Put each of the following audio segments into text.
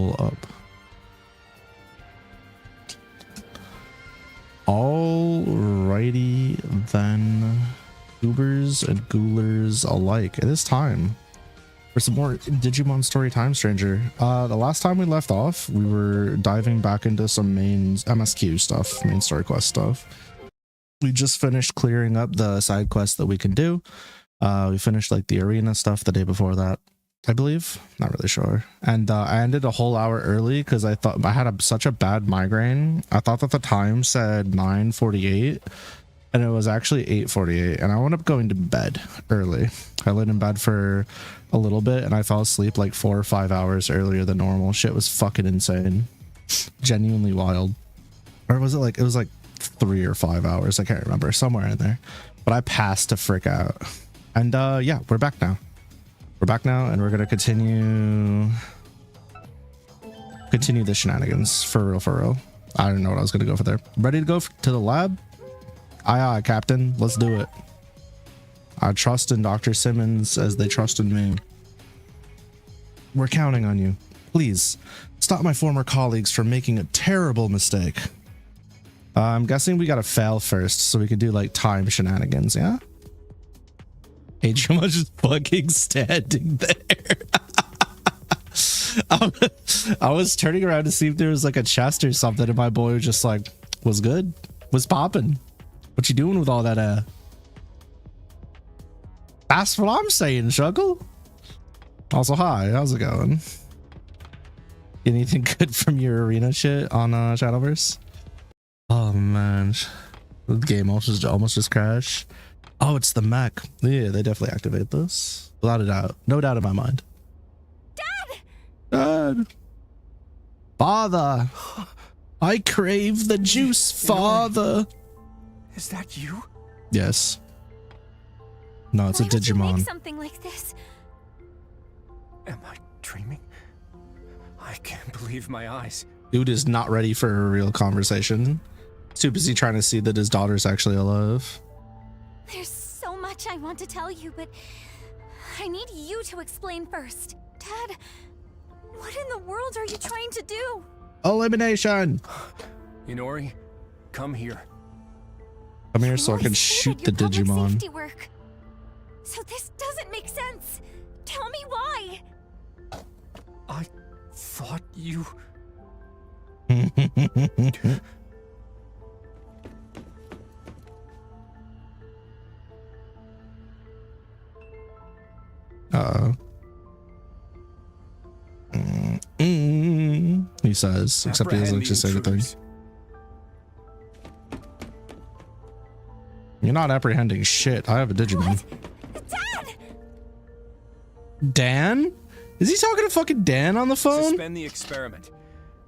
level up. Alrighty then, goobers and ghoulers alike. It is time for some more Digimon story time, stranger. The last time we left off, we were diving back into some main MSQ stuff, main story quest stuff. We just finished clearing up the side quests that we can do. We finished like the arena stuff the day before that, I believe. Not really sure. And I ended a whole hour early because I thought I had such a bad migraine. I thought that the time said 9:48 and it was actually 8:48, and I wound up going to bed early. I laid in bed for a little bit and I fell asleep like 4 or 5 hours earlier than normal. Shit was fucking insane. Genuinely wild. Or was it like, it was like 3 or 5 hours, I can't remember, somewhere in there, but I passed to frick out. And yeah, we're back now and we're gonna continue the shenanigans for real. I didn't know what I was gonna go for there. Ready to go to the lab? Aye, Captain, let's do it. I trust in Dr. Simmons as they trust in me. We're counting on you. Please stop my former colleagues from making a terrible mistake. I'm guessing we gotta fail first so we can do like time shenanigans, yeah? Adrian just fucking standing there. I was turning around to see if there was like a chest or something, and my boy was just like, was good? Was popping? What you doing with all that That's what I'm saying, Shuggle. Also, hi, how's it going? Anything good from your arena shit on Shadowverse? Oh man, the game almost just crashed. Oh, it's the mech. Yeah, they definitely activate this without a doubt. No doubt in my mind. Dad, Father, I crave the juice, Father. Is that you? Yes. No, it's a Digimon. Something like this. Am I dreaming? I can't believe my eyes. Dude is not ready for a real conversation. Too busy trying to see that his daughter's actually alive. There's so much I want to tell you, but I need you to explain first. Dad, what in the world are you trying to do? Elimination! Inori, come here. Come here so I can shoot the Digimon. Safety work. So this doesn't make sense. Tell me why. I thought you... He says, except he doesn't just say anything. You're not apprehending shit. I have a Digimon. What? Dad! Dan? Is he talking to fucking Dan on the phone? Suspend the experiment.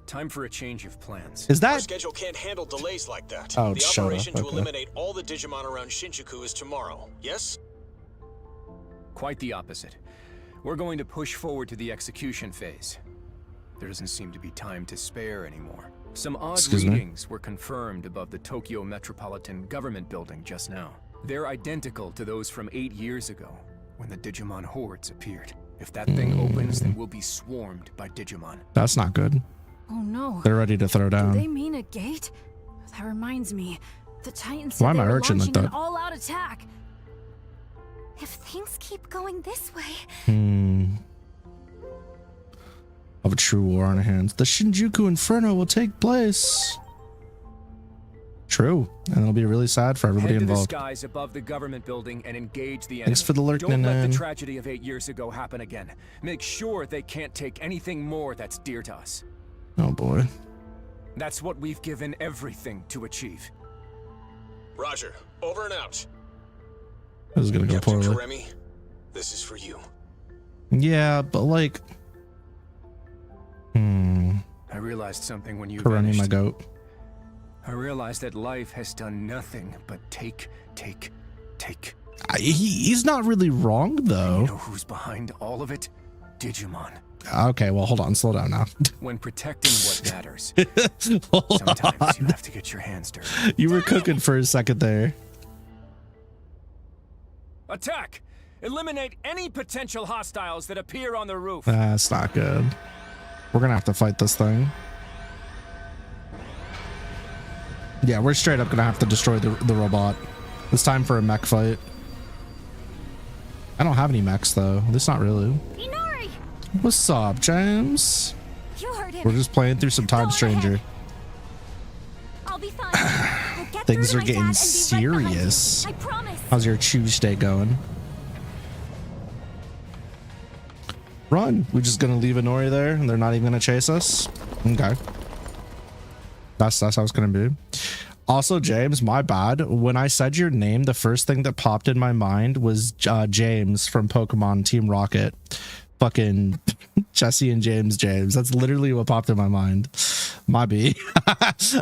Time for a change of plans. Is that... Our schedule can't handle delays like that. Oh, the shut operation up. to Okay. eliminate all the Digimon around Shinjuku is tomorrow, yes? Quite the opposite. We're going to push forward to the execution phase. There doesn't seem to be time to spare anymore. Some odd readings were confirmed above the Tokyo Metropolitan Government Building just now. They're identical to those from 8 years ago, when the Digimon hordes appeared. If that thing opens, then we'll be swarmed by Digimon. That's not good. Oh no. They're ready to throw down. Do they mean a gate? That reminds me. The Titans Why said am I they were urging like launching an that? all-out attack. If things keep going this way... Of a true war on our hands. The Shinjuku Inferno will take place. True. And it'll be really sad for everybody Head involved. to the skies above the government building and engage the enemy. Thanks for the lurk, Don't let Nan. the tragedy of 8 years ago happen again. Make sure they can't take anything more that's dear to us. Oh boy. That's what we've given everything to achieve. Roger. Over and out. This is gonna go Captain poorly. Krma, this is for you. Yeah, but like... I realized something when you Karani, vanished. my goat. I realized that life has done nothing but take. He's not really wrong, You though. know who's behind all of it? Digimon. Okay, well, hold on. Slow down now. When protecting what matters, Hold sometimes on. you have to get your hands dirty. You were cooking for a second there. Attack! Eliminate any potential hostiles that appear on the roof. That's not good. We're gonna have to fight this thing. Yeah, we're straight up gonna have to destroy the robot. It's time for a mech fight. I don't have any mechs though. At least not really. Inori! What's up, James? You heard him. We're just playing through some Time Go Stranger. ahead. I'll be fine. I'll get Things through are to my getting dad and be right behind you. serious. I promise. How's your Tuesday going? Run. We're just gonna leave Inori there and they're not even gonna chase us? Okay. That's how it's gonna be. Also, James, my bad. When I said your name, the first thing that popped in my mind was James from Pokemon Team Rocket. Fucking Jesse and James. That's literally what popped in my mind. My B.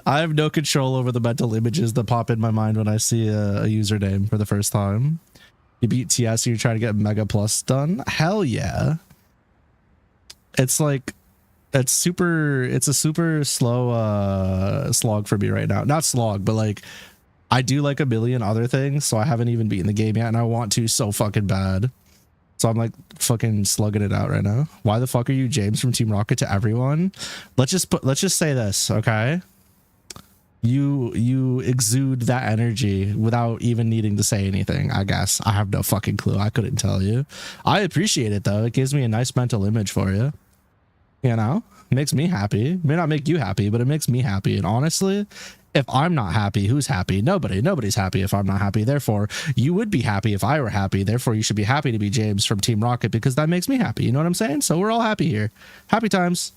I have no control over the mental images that pop in my mind when I see a username for the first time. You beat TS, you're trying to get Mega Plus done? Hell yeah. It's like it's a super slow slog for me right now. Not slog, but like I do like a million other things, so I haven't even beaten the game yet and I want to so fucking bad. So I'm like fucking slugging it out right now. Why the fuck are you James from Team Rocket to everyone? Let's just say this, okay? You exude that energy without even needing to say anything, I guess. I have no fucking clue. I couldn't tell you. I appreciate it though. It gives me a nice mental image for you. You know, it makes me happy. It may not make you happy, but it makes me happy. And honestly, if I'm not happy, who's happy? Nobody's happy if I'm not happy. Therefore, you would be happy if I were happy. Therefore, you should be happy to be James from Team Rocket because that makes me happy. You know what I'm saying? So we're all happy here. Happy times.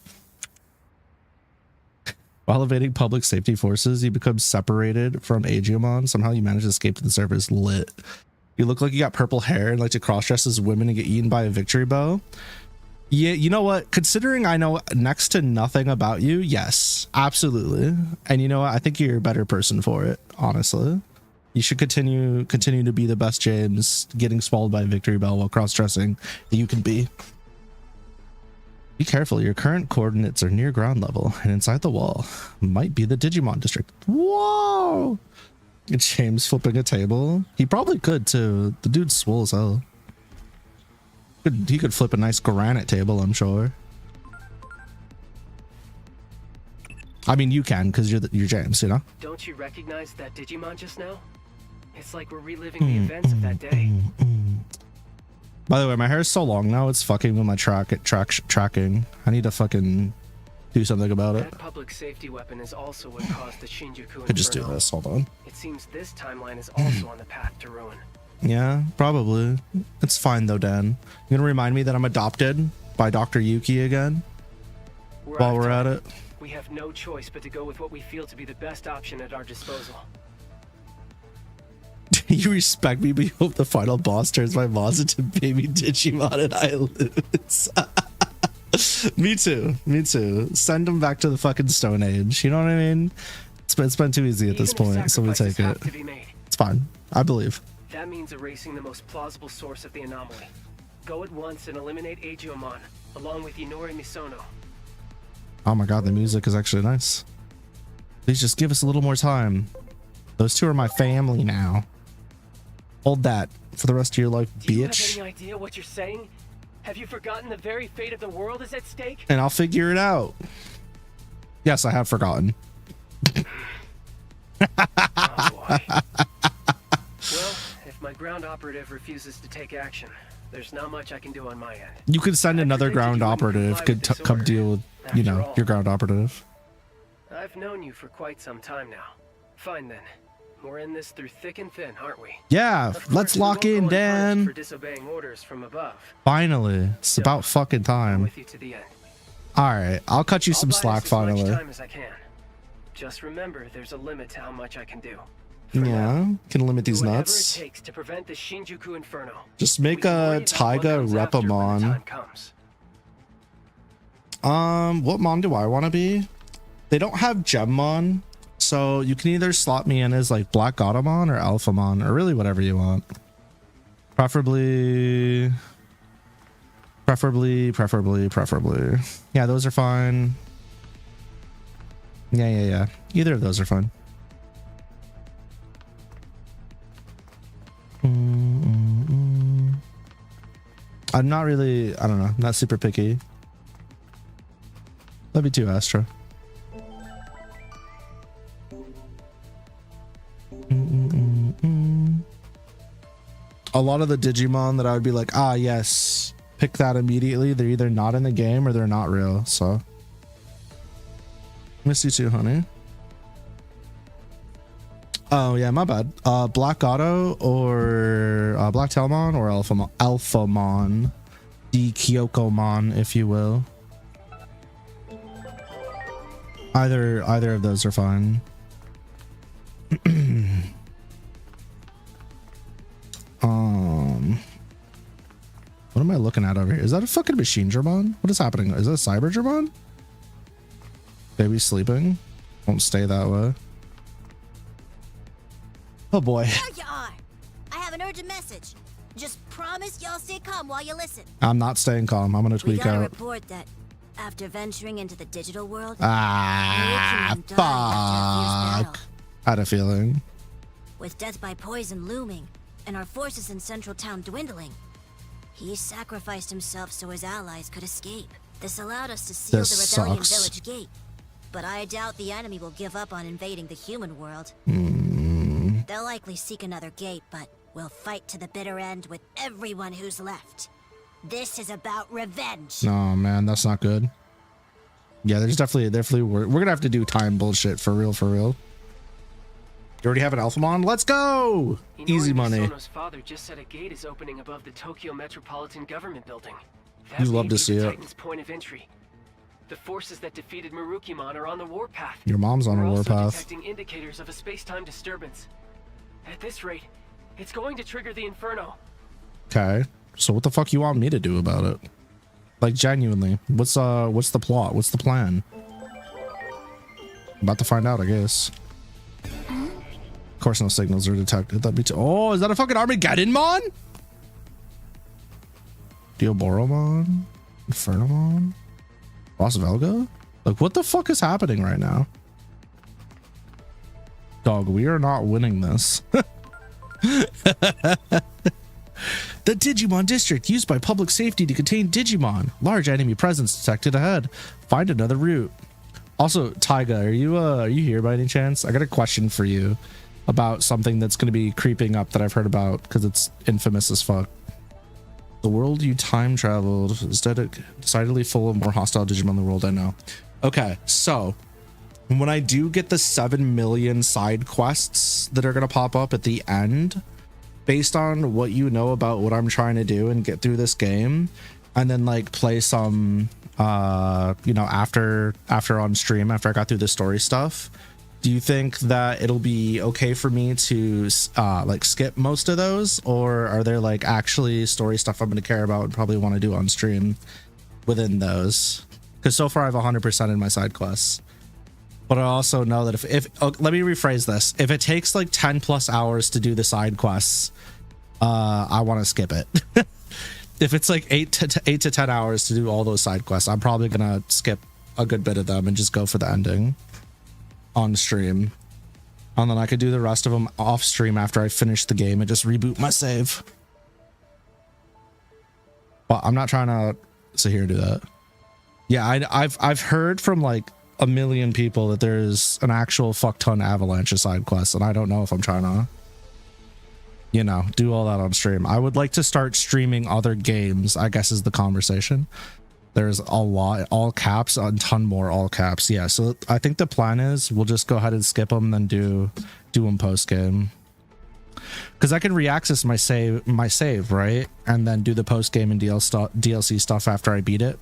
While evading public safety forces, you become separated from Aegiomon. Somehow you manage to escape to the surface. Lit. You look like you got purple hair and like to cross-dress as women and get eaten by a victory bow. Yeah, you know what? Considering I know next to nothing about you, yes, absolutely. And you know what? I think you're a better person for it, honestly. You should continue to be the best James, getting swallowed by a victory bell while cross-dressing that you can be. Be careful, your current coordinates are near ground level and inside the wall might be the Digimon district. Whoa! James flipping a table. He probably could too. The dude's swole as hell. He could flip a nice granite table, I'm sure. I mean, you can because you're James, you know. Don't you recognize that Digimon just now? It's like we're reliving the events of that day. By the way, my hair is so long now; it's fucking with my tracking. I need to fucking do something about it. That public safety weapon is also what caused the Shinjuku. Could just do this. Hold on. It seems this timeline is also on the path to ruin. Yeah, probably. It's fine though, Dan. You gonna remind me that I'm adopted by Dr. Yuki again? While we're at it. We have no choice but to go with what we feel to be the best option at our disposal. You respect me, but you hope the final boss turns my Moz into baby Digimon and I lose. Me too. Send them back to the fucking Stone Age. You know what I mean? It's been too easy at this point, so we take it. It's fine. I believe. That means erasing the most plausible source of the anomaly. Go at once and eliminate Aegiomon, along with Inori Misono. Oh my god, the music is actually nice. Please just give us a little more time. Those two are my family now. Hold that for the rest of your life, bitch. Do you have any idea what you're saying? Have you forgotten the very fate of the world is at stake? And I'll figure it out. Yes, I have forgotten. Oh boy. Well, if my ground operative refuses to take action, there's not much I can do on my end. You could send another ground operative, could come deal with, you know, your ground operative. I've known you for quite some time now. Fine then. We're in this through thick and thin, aren't we? Yeah, let's lock in, Dan. For disobeying orders from above. Finally, it's about fucking time. With you to the end. All right, I'll cut you some slack finally. Much time as I can. Just remember, there's a limit to how much I can do. Yeah, can limit these nuts. It takes to prevent the Shinjuku Inferno. Just make a Taiga Repamon. What mon do I want to be? They don't have Gemmon, so you can either slot me in as like Black Godamon or Alphamon, or really whatever you want. Preferably. Yeah, those are fine. Yeah. Either of those are fine. I'm not really, I don't know, not super picky. Love you too, Astra. A lot of the Digimon that I would be like, ah, yes, pick that immediately. They're either not in the game or they're not real. So, miss you too, honey. Oh yeah, my bad. Black Auto or Black Tailmon or Alphamon, the Kyokomon, if you will. Either of those are fine. What am I looking at over here? Is that a fucking machine German? What is happening? Is that a cyber German? Baby sleeping? Won't stay that way. Oh boy. There you are. I have an urgent message. Just promise y'all stay calm while you listen. I'm not staying calm. I'm gonna tweak We got a out. report that after venturing into the digital world, Ah, Yuki died after a fierce fuck. battle. Had a feeling. With death by poison looming and our forces in central town dwindling, he sacrificed himself so his allies could escape. This allowed us to seal This the rebellion sucks. village gate. But I doubt the enemy will give up on invading the human world. They'll likely seek another gate, but we'll fight to the bitter end with everyone who's left. This is about revenge. No, man, that's not good. Yeah, there's definitely we're gonna have to do time bullshit for real, for real. You already have an Alphamon? Let's go! Easy money. Sono's father just said a gate is opening above the Tokyo Metropolitan Government Building. That You'd love may to be see the it. Titan's point of entry. The forces that defeated Marukimon are on the warpath. Your mom's on We're a also warpath. detecting indicators of a space-time disturbance. At this rate, it's going to trigger the Inferno. Okay. So what the fuck you want me to do about it? Like genuinely, what's the plot? What's the plan? About to find out, I guess. Of course, no signals are detected. That'd be oh, is that a fucking Armageddon-mon? Dioboromon? Infernomon? Boss Velga? Like, what the fuck is happening right now? Dog, we are not winning this. The Digimon District used by public safety to contain Digimon. Large enemy presence detected ahead. Find another route. Also, Taiga, are you here by any chance? I got a question for you about something that's going to be creeping up that I've heard about because it's infamous as fuck. The world you time traveled is decidedly full of more hostile Digimon in the world I know. Okay, so when I do get the 7 million side quests that are going to pop up at the end, based on what you know about what I'm trying to do and get through this game, and then like play some you know, after on stream, after I got through the story stuff, do you think that it'll be okay for me to like skip most of those, or are there like actually story stuff I'm going to care about and probably want to do on stream within those? Because so far I have 100% in my side quests. But I also know that if let me rephrase this. If it takes like 10 plus hours to do the side quests, I want to skip it. If it's like 8 to 10 hours to do all those side quests, I'm probably going to skip a good bit of them and just go for the ending on stream. And then I could do the rest of them off stream after I finish the game and just reboot my save. But I'm not trying to sit here and do that. Yeah, I've heard from like a million people that there's an actual fuck ton avalanche of side quests, and I don't know if I'm trying to, you know, do all that on stream. I would like to start streaming other games, I guess is the conversation. There's a lot, all caps, a ton more all caps. Yeah, so I think the plan is we'll just go ahead and skip them, then do them post game. Because I can reaccess my save, right? And then do the post game and DLC stuff after I beat it.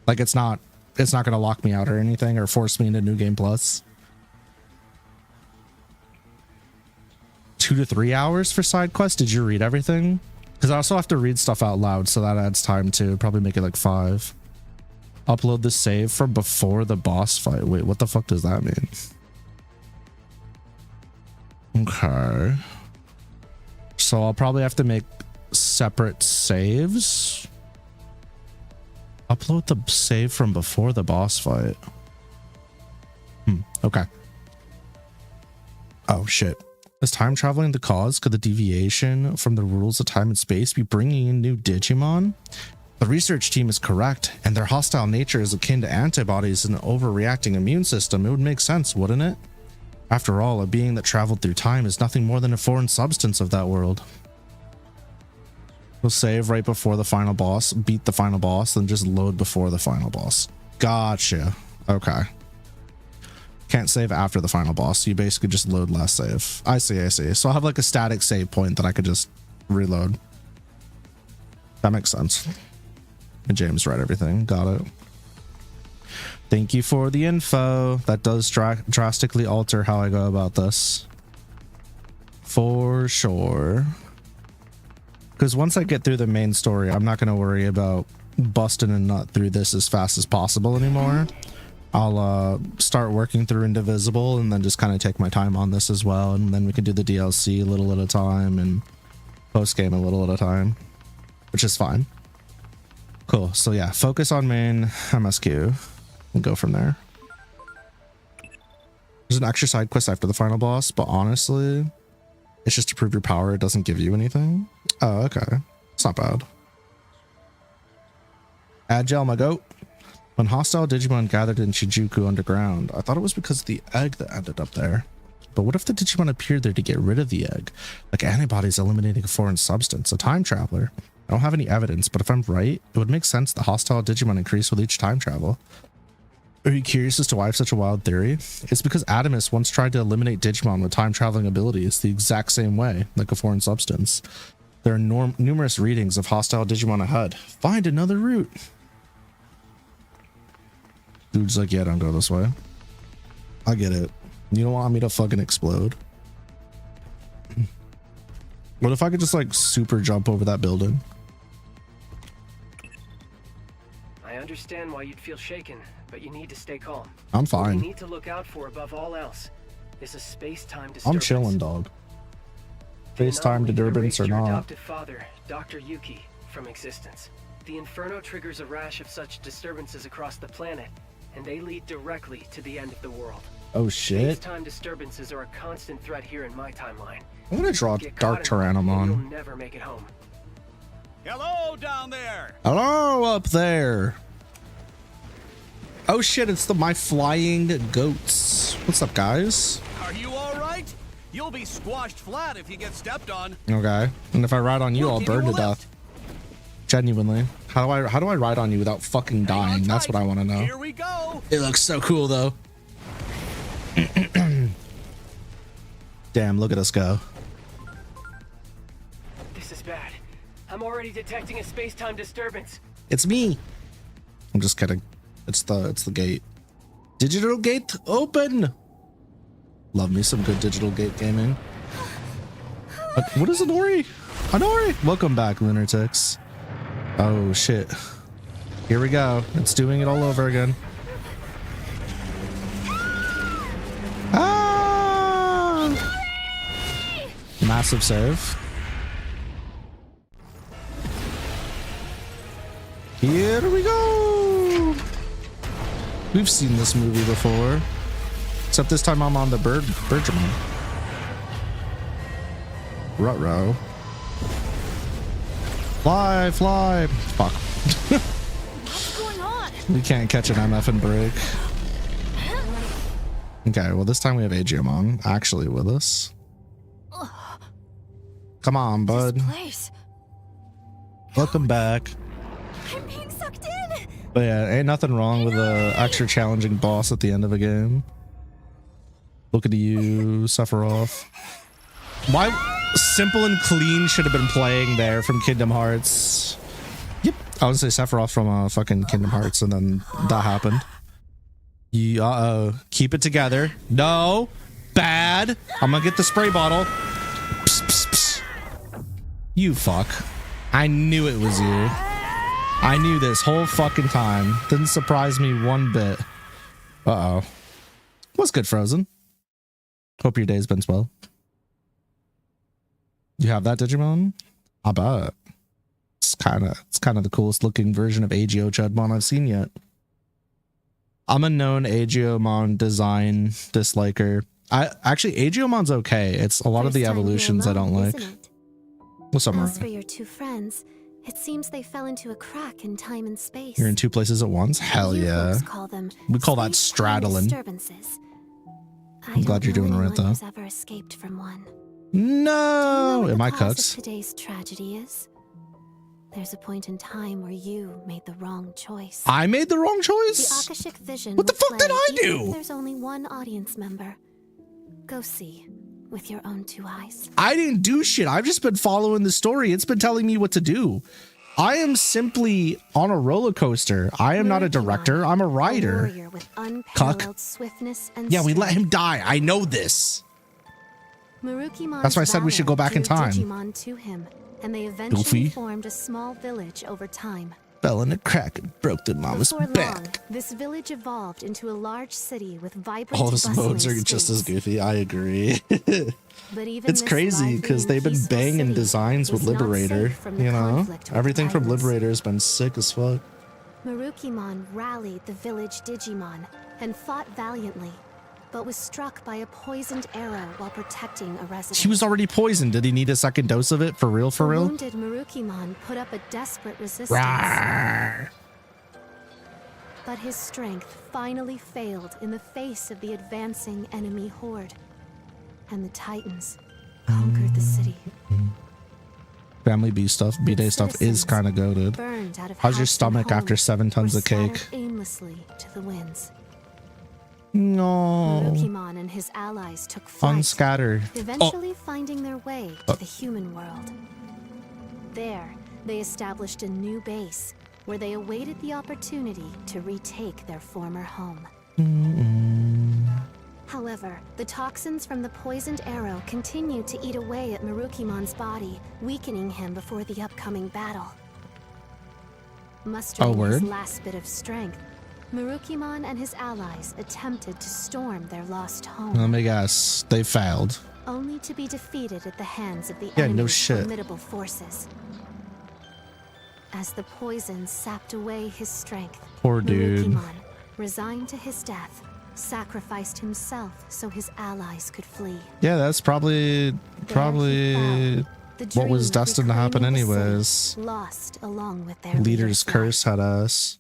Like it's not going to lock me out or anything or force me into New Game Plus. 2 to 3 hours for side quests. Did you read everything? Because I also have to read stuff out loud, so that adds time too. Probably make it like 5. Upload the save from before the boss fight. Wait, what the fuck does that mean? Okay. So I'll probably have to make separate saves. Upload the save from before the boss fight. Okay. Oh shit. Is time traveling the cause? Could the deviation from the rules of time and space be bringing in new Digimon? The research team is correct, and their hostile nature is akin to antibodies and an overreacting immune system. It would make sense, wouldn't it? After all, a being that traveled through time is nothing more than a foreign substance of that world. We'll save right before the final boss, beat the final boss, then just load before the final boss. Gotcha. Okay. Can't save after the final boss, so you basically just load last save. I see. So I'll have like a static save point that I could just reload. That makes sense. And James read everything. Got it. Thank you for the info. That does drastically alter how I go about this. For sure. Because once I get through the main story, I'm not going to worry about busting a nut through this as fast as possible anymore. I'll start working through Indivisible and then just kind of take my time on this as well. And then we can do the DLC a little at a time and post-game a little at a time, which is fine. Cool. So yeah, focus on main MSQ and go from there. There's an extra side quest after the final boss, but honestly, it's just to prove your power. It doesn't give you anything. Oh, okay. It's not bad. Agile, my goat. When hostile Digimon gathered in Shinjuku underground, I thought it was because of the egg that ended up there. But what if the Digimon appeared there to get rid of the egg? Like antibodies eliminating a foreign substance, a time traveler. I don't have any evidence, but if I'm right, it would make sense that hostile Digimon increase with each time travel. Are you curious as to why I have such a wild theory? It's because Adamus once tried to eliminate Digimon with time traveling abilities the exact same way, like a foreign substance. There are numerous readings of hostile Digimon ahead. Find another route. Dude's like, yeah, don't go this way. I get it. You don't want me to fucking explode. What if I could just like super jump over that building? I understand why you'd feel shaken, but you need to stay calm. I'm What fine. you need to look out for above all else is a space-time disturbance. I'm chilling, dog. FaceTime disturbance or your not. adoptive father, Dr. Yuki, from existence. The Inferno triggers a rash of such disturbances across the planet, and they lead directly to the end of the world. Oh shit. Space-time disturbances are a constant threat here in my timeline. I'm gonna draw Get Dark caught in one, and Tyrannomon. you'll never make it home. Hello down there. Hello up there. Oh shit, it's my flying goats. What's up, guys? Are you all right? You'll be squashed flat if you get stepped on. Okay. And if I ride on you, I'll We'll give burn you to a lift. death. Genuinely. How do I ride on you without fucking Hang on dying? That's tight. what I want to know. Here we go. It looks so cool though. Damn, look at us go. This is bad. I'm already detecting a space-time disturbance. It's me. I'm just kidding. It's the gate. Digital gate open. Love me some good digital gate gaming. What is Anori? Anori! Welcome back, lunatics. Oh shit. Here we go. It's doing it all over again. Ah! Massive save. Here we go. We've seen this movie before. Except this time I'm on the Birdramon. Ruh-roh. Fly, fly. Fuck. What's going on? We can't catch an MF and break. Okay, well this time we have Aegeomon actually with us. Come on, bud. This place. Welcome back. I'm being sucked in. But yeah, ain't nothing wrong with a extra challenging boss at the end of a game. Look at you, Sephiroth. Why Simple and Clean should have been playing there from Kingdom Hearts. Yep, I would say Sephiroth from fucking Kingdom Hearts, and then that happened. Uh-oh. Keep it together. No. Bad. I'm gonna get the spray bottle. Psst, psst, psst. You fuck. I knew it was you. I knew this whole fucking time. Didn't surprise me one bit. Uh-oh. What's good, Frozen? Hope your day's been swell. You have that Digimon? I bet. It's kind of the coolest looking version of Ageo Chudmon I've seen yet. I'm a known Aegeomon design disliker. Actually Aegeomon's okay. It's a lot of the First time here evolutions I don't alone, like. isn't it? What's up, As Maria? for your two friends, It seems they fell into a crack in time and space. You're in two places at once? Hell You yeah. folks call them We call that space-time straddling. disturbances. I'm glad you're doing it right, though. Who's ever escaped from one. No! Am I Cause cooked? of today's tragedy is? There's a point in time where you made the wrong choice. I made the wrong The choice? Akashic Vision. What the will fuck did play I even if do? There's only one audience member. Go see with your own 2 eyes. I didn't do shit. I've just been following the story. It's been telling me what to do. I am simply on a roller coaster. I am not a director. I'm a writer. warrior with unparalleled swiftness and Yeah, we let strength. him die. I know this. Marukimon's That's why I said we should go back in valor time. drew Digimon to him, and they eventually Goofy. formed a small village over time. Fell in a crack and broke the mama's Before long, back. this village evolved into a large city with vibrant, All his bustling modes are just as streets. goofy. I agree. But even It's this crazy lively because and they've been peaceful banging city designs with was not Liberator. safe from the You know, conflict with everything from violence. Liberator has been sick as fuck. Marukimon rallied the village Digimon and fought valiantly, but was struck by a poisoned arrow while protecting a resident. He was already poisoned. Did he need a second dose of it? For real, for The real? wounded Marukimon put up a desperate resistance. Rawr. But his strength finally failed in the face of the advancing enemy horde. And the Titans conquered the city. Family B stuff, B-Day stuff is kind of goaded. Burned out of How's your house and stomach home, after 7 tons or of cake? scattered aimlessly to the winds. No. Marukimon and his allies took flight, Unscattered. eventually finding their way to the human world. There, they established a new base where they awaited the opportunity to retake their former home. However, the toxins from the poisoned arrow continued to eat away at Marukimon's body, weakening him before the upcoming battle. Mustering his word? last bit of strength, Marukimon and his allies attempted to storm their lost home, Let me guess. They failed. only to be defeated at the hands of the Yeah, no enemy's shit. formidable forces. As the poison sapped away his strength, Poor dude. Marukimon, resigned to his death, sacrificed himself so his allies could flee. Yeah, that's probably The what was dream of destined to happen reclaiming the city anyways. lost along with their Leader's curse had us.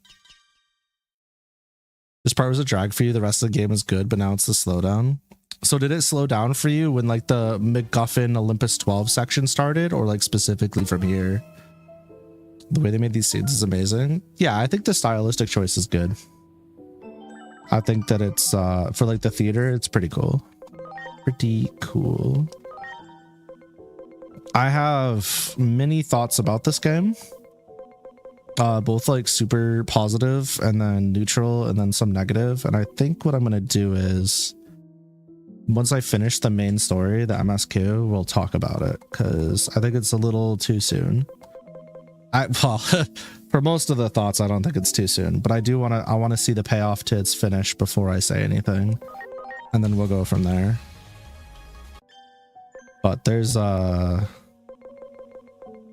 This part was a drag for you. The rest of the game is good, but now it's the slowdown. So did it slow down for you when like the MacGuffin Olympus 12 section started, or like specifically from here? The way they made these scenes is amazing. Yeah, I think the stylistic choice is good. I think that it's for like the theater, it's pretty cool. Pretty cool. I have many thoughts about this game. Both like super positive and then neutral and then some negative. And I think what I'm going to do is once I finish the main story, the MSQ, we'll talk about it because I think it's a little too soon. Well, for most of the thoughts, I don't think it's too soon, but I want to see the payoff to its finish before I say anything, and then we'll go from there. But there's a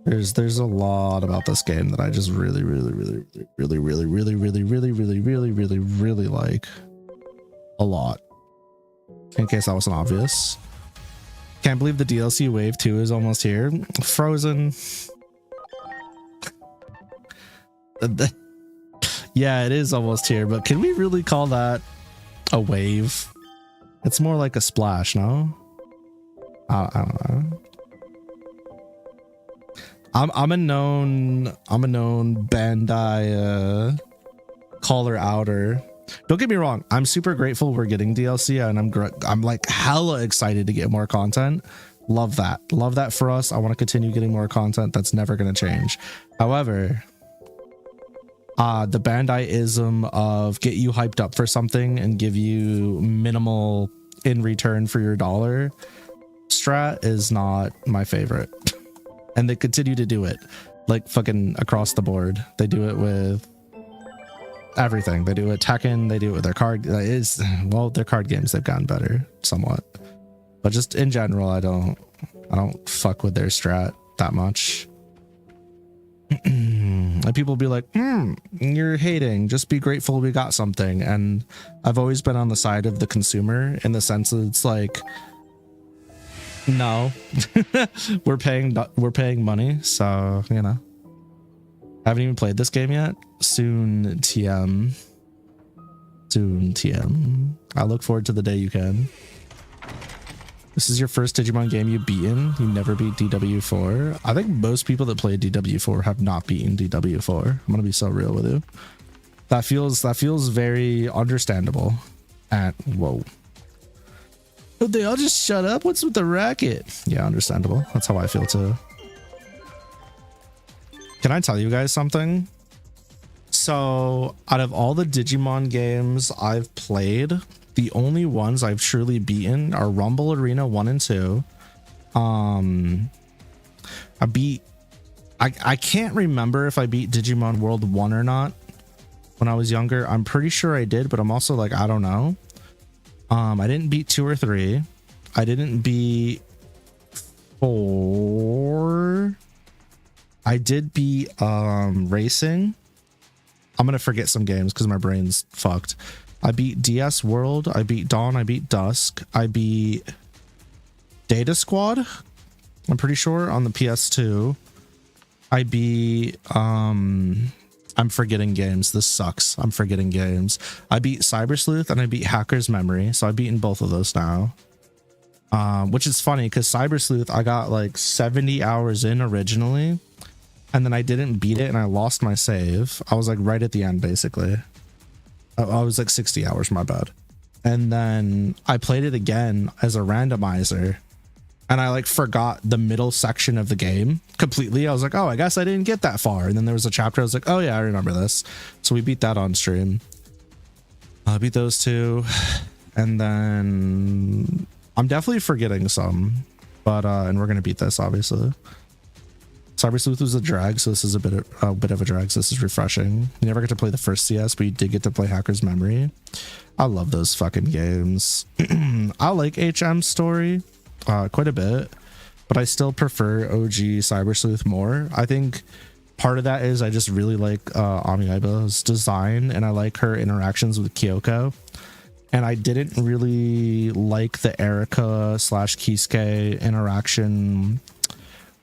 lot about this game that I just really like a lot. In case that wasn't obvious. Can't believe the DLC Wave 2 is almost here. Frozen. Yeah, it is almost here, but can we really call that a wave? It's more like a splash, no? I don't know. I'm a known Bandai caller outer. Don't get me wrong, I'm super grateful we're getting DLC, and I'm like hella excited to get more content. Love that for us. I want to continue getting more content. That's never going to change. However, the Bandai-ism of get you hyped up for something and give you minimal in return for your dollar strat is not my favorite. And they continue to do it like fucking across the board. They do it with everything. They do it with Tekken. They do it with their card. Their card games, they've gotten better somewhat, but just in general, I don't fuck with their strat that much. And people be like, you're hating, just be grateful we got something. And I've always been on the side of the consumer in the sense that it's like, no, we're paying money, so you know, Haven't even played this game yet. Soon, TM. Soon, TM. I look forward to the day you can. This is your first Digimon game you've beaten. You never beat DW4. I think most people that play DW4 have not beaten DW4. I'm gonna be so real with you. That feels very understandable. Whoa. But they all just shut up? What's with the racket? Yeah, understandable. That's how I feel too. Can I tell you guys something? So out of all the Digimon games I've played, the only ones I've truly beaten are Rumble Arena 1 and 2. I can't remember if I beat Digimon World 1 or not when I was younger. I'm pretty sure I did, but I'm also like, I don't know. I didn't beat 2 or 3. I didn't beat 4. I did beat Racing. I'm gonna forget some games because my brain's fucked. I beat DS World. I beat Dawn. I beat Dusk. I beat Data Squad, I'm pretty sure, on the PS2. I beat I'm forgetting games. This sucks. I'm forgetting games. I beat Cyber Sleuth and I beat Hacker's Memory. So I've beaten both of those now. Which is funny because Cyber Sleuth I got like 70 hours in originally, and then I didn't beat it and I lost my save. I was like right at the end basically. I was like 60 hours, my bad. And then I played it again as a randomizer and I like forgot the middle section of the game completely. I was like, oh, I guess I didn't get that far. And then there was a chapter I was like, oh yeah, I remember this. So we beat that on stream. I beat those two. And then I'm definitely forgetting some, but and we're gonna beat this obviously. Cyber Sleuth was a drag, so this is a bit of a drag, so this is refreshing. You never get to play the first CS, but you did get to play Hacker's Memory. I love those fucking games. I like HM's story quite a bit, but I still prefer OG Cyber Sleuth more. I think part of that is I just really like Amiibo's design, and I like her interactions with Kyoko. And I didn't really like the Erika / Kisuke interaction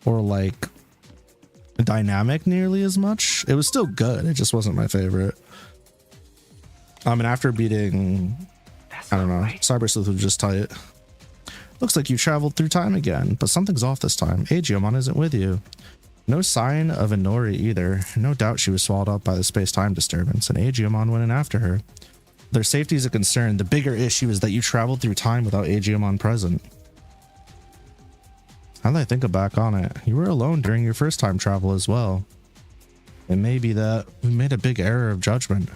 or like dynamic nearly as much. It was still good, it just wasn't my favorite. And after beating, I don't know, Cyber Sleuth was just tight. Looks like you traveled through time again, but something's off this time. Aegeomon isn't with you. No sign of Inori either. No doubt she was swallowed up by the space-time disturbance, and Aegeomon went in after her. Their safety is a concern. The bigger issue is that you traveled through time without Aegeomon present. Now that I think back on it, you were alone during your first time travel as well. It may be that we made a big error of judgment.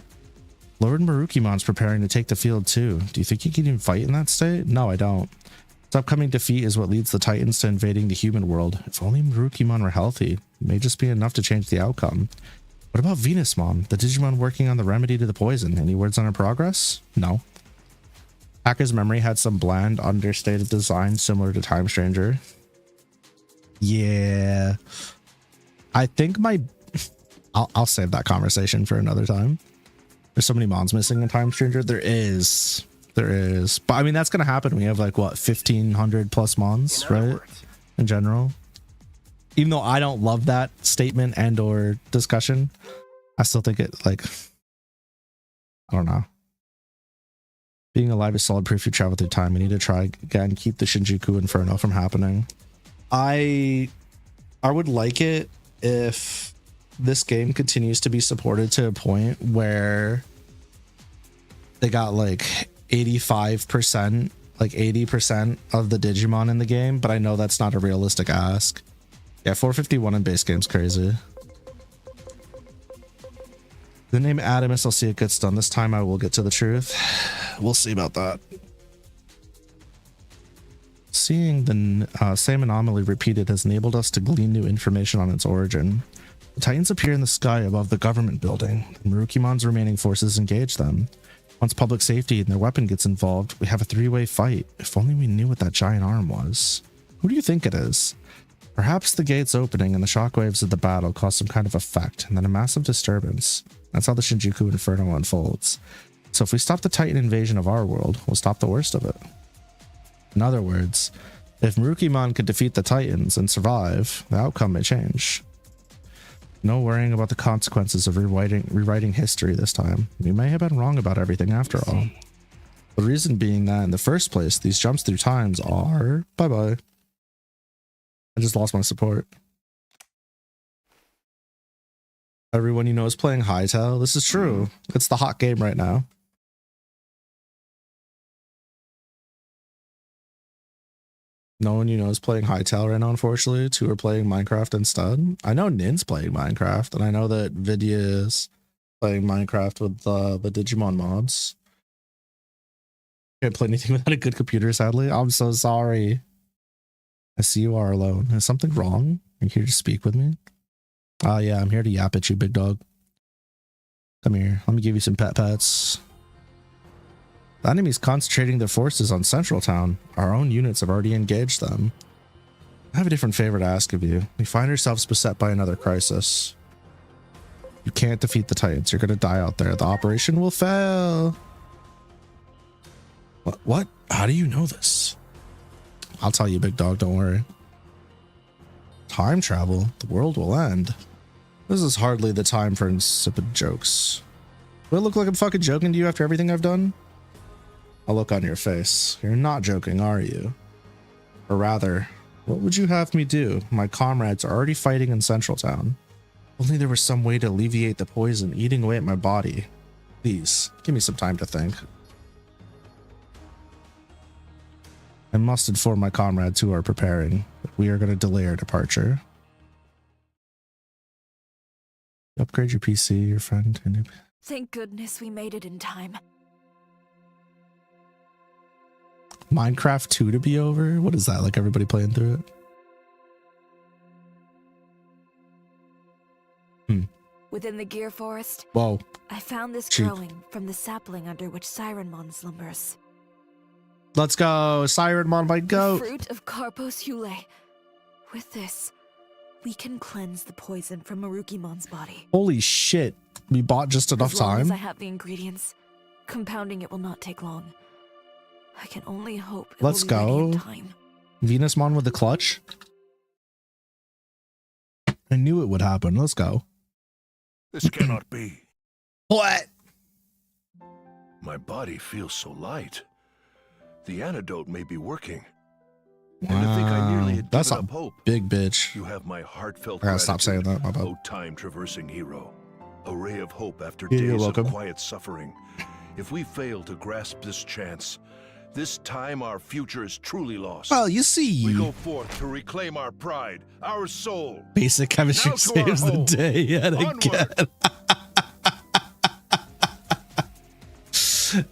Lord Marukimon's preparing to take the field too. Do you think he can even fight in that state? No, I don't. His upcoming defeat is what leads the Titans to invading the human world. If only Marukimon were healthy, it may just be enough to change the outcome. What about Venusmon, the Digimon working on the remedy to the poison? Any words on her progress? No. Hacker's Memory had some bland, understated design similar to Time Stranger. Yeah, I think I'll save that conversation for another time. There's so many mons missing in Time Stranger. There is, but I mean that's gonna happen. We have like what 1,500 plus mons, right? In general, even though I don't love that statement and or discussion, I still think it like, I don't know. Being alive is solid proof you travel through time. We need to try again, keep the Shinjuku Inferno from happening. I would like it if this game continues to be supported to a point where they got like 85%, like 80% of the Digimon in the game, but I know that's not a realistic ask. Yeah, 451 in base game's crazy. The name Adamus, I'll see it gets done. This time I will get to the truth. We'll see about that. Seeing the same anomaly repeated has enabled us to glean new information on its origin. The Titans appear in the sky above the government building. The Marukimon's remaining forces engage them. Once public safety and their weapon gets involved, we have a three-way fight. If only we knew what that giant arm was. Who do you think it is? Perhaps the gates opening and the shockwaves of the battle cause some kind of effect, and then a massive disturbance. That's how the Shinjuku Inferno unfolds. So if we stop the Titan invasion of our world, we'll stop the worst of it. In other words, if Marukimon could defeat the Titans and survive, the outcome may change. No worrying about the consequences of rewriting history this time. We may have been wrong about everything after all. The reason being that in the first place, these jumps through times are... Bye-bye. I just lost my support. Everyone you know is playing Hytale. This is true. It's the hot game right now. No one you know is playing Hytale right now, unfortunately. 2 are playing Minecraft instead. I know Nin's playing Minecraft, and I know that Vidya is playing Minecraft with the Digimon mods. Can't play anything without a good computer, sadly. I'm so sorry. I see you are alone. Is something wrong? Are you here to speak with me? Yeah, I'm here to yap at you, big dog. Come here. Let me give you some pets. The enemy's concentrating their forces on Central Town. Our own units have already engaged them. I have a different favor to ask of you. We find ourselves beset by another crisis. You can't defeat the Titans. You're going to die out there. The operation will fail. What? How do you know this? I'll tell you, big dog. Don't worry. Time travel? The world will end. This is hardly the time for insipid jokes. Do I look like I'm fucking joking to you after everything I've done? A look on your face. You're not joking, are you? Or rather, what would you have me do? My comrades are already fighting in Central Town. Only there was some way to alleviate the poison eating away at my body. Please, give me some time to think. I must inform my comrades who are preparing that we are going to delay our departure. Upgrade your PC, your friend. Thank goodness we made it in time. Minecraft 2 to be over? What is that? Like everybody playing through it? Within the Gear Forest, Whoa. I found this Cheap. growing from the sapling under which Sirenmon slumbers. Let's go. Sirenmon, my goat. The fruit of Carpos Hule. With this, we can cleanse the poison from Marukimon's body. Holy shit. We bought just enough As long as time. I have the ingredients, compounding it will not take long. I can only hope it Let's will be ready in go. time. Venusmon with the clutch. I knew it would happen. Let's go. This cannot be. What? My body feels so light. The antidote may be working. Wow. And to think I nearly had That's given a up hope. big bitch. You have my heartfelt I gotta stop saying gratitude, that. My bad. O time-traversing hero. A ray of hope after Yeah, you're days welcome. of quiet suffering. If we fail to grasp this chance, this time our future is truly lost. Well, you see. We go forth to reclaim our pride, our soul. Basic chemistry Now to our saves the home. day yet Onward. again.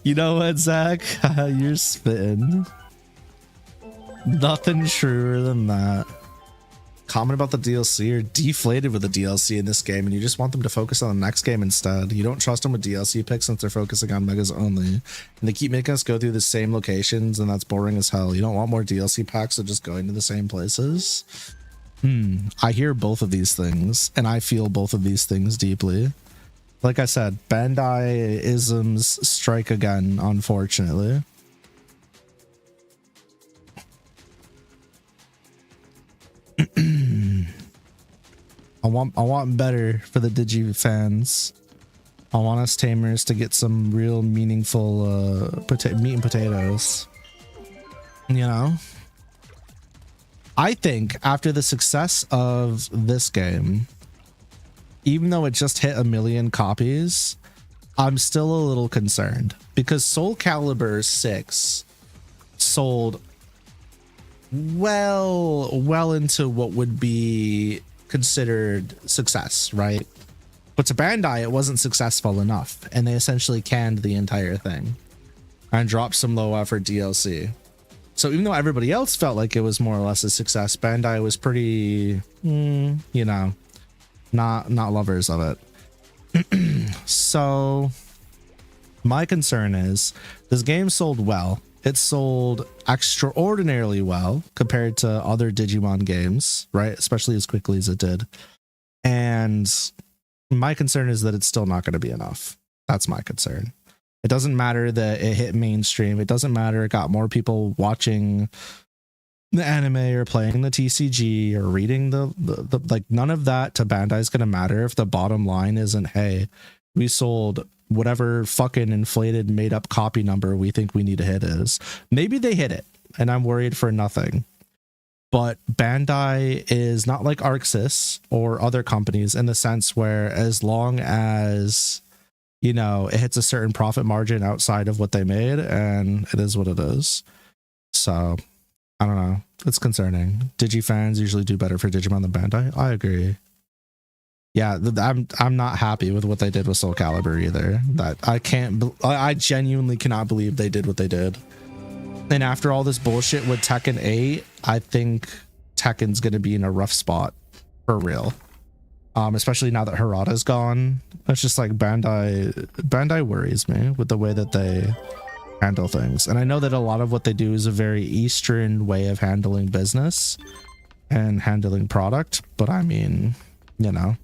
You know what, Zach? You're spitting. Nothing truer than that. Comment about the DLC. You're deflated with the DLC in this game, and you just want them to focus on the next game instead. You don't trust them with DLC picks since they're focusing on megas only. And they keep making us go through the same locations, and that's boring as hell. You don't want more DLC packs of just going to the same places. I hear both of these things, and I feel both of these things deeply. Like I said, Bandai isms strike again, unfortunately. I want better for the Digi fans. I want us tamers to get some real meaningful meat and potatoes. You know? I think after the success of this game, even though it just hit 1 million copies, I'm still a little concerned because Soul Calibur 6 sold well into what would be considered success, right? But to Bandai, it wasn't successful enough, and they essentially canned the entire thing and dropped some low effort DLC. So even though everybody else felt like it was more or less a success, Bandai was pretty, you know, not lovers of it. So my concern is this game sold well. It sold extraordinarily well compared to other Digimon games, right? Especially as quickly as it did. And my concern is that it's still not going to be enough. That's my concern. It doesn't matter that it hit mainstream. It doesn't matter it got more people watching the anime or playing the TCG or reading the like, none of that to Bandai is going to matter if the bottom line isn't, hey, we sold whatever fucking inflated made up copy number we think we need to hit is. Maybe they hit it and I'm worried for nothing. But Bandai is not like ArcSys or other companies in the sense where as long as, you know, it hits a certain profit margin outside of what they made, and it is what it is. So I don't know. It's concerning. Digi fans usually do better for Digimon than Bandai. I agree. Yeah, I'm not happy with what they did with Soul Calibur either. That I genuinely cannot believe they did what they did. And after all this bullshit with Tekken 8, I think Tekken's gonna be in a rough spot for real. Especially now that Harada's gone. It's just like Bandai worries me with the way that they handle things. And I know that a lot of what they do is a very Eastern way of handling business and handling product, but I mean, you know,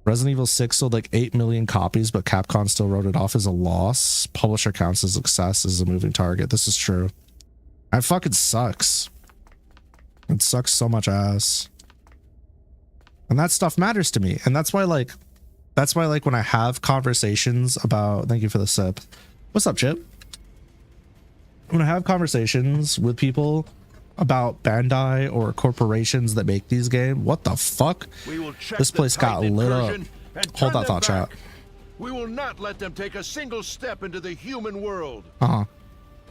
Resident Evil 6 sold like 8 million copies, but Capcom still wrote it off as a loss. Publisher counts as success as a moving target. This is true. That fucking sucks. It sucks so much ass. And that stuff matters to me. And that's why like when I have conversations about, thank you for the sip. What's up, Chip? When I have conversations with people about Bandai or corporations that make these games, what the fuck? This place got lit up. Hold that thought, chat. We will not let them take a single step into the human world.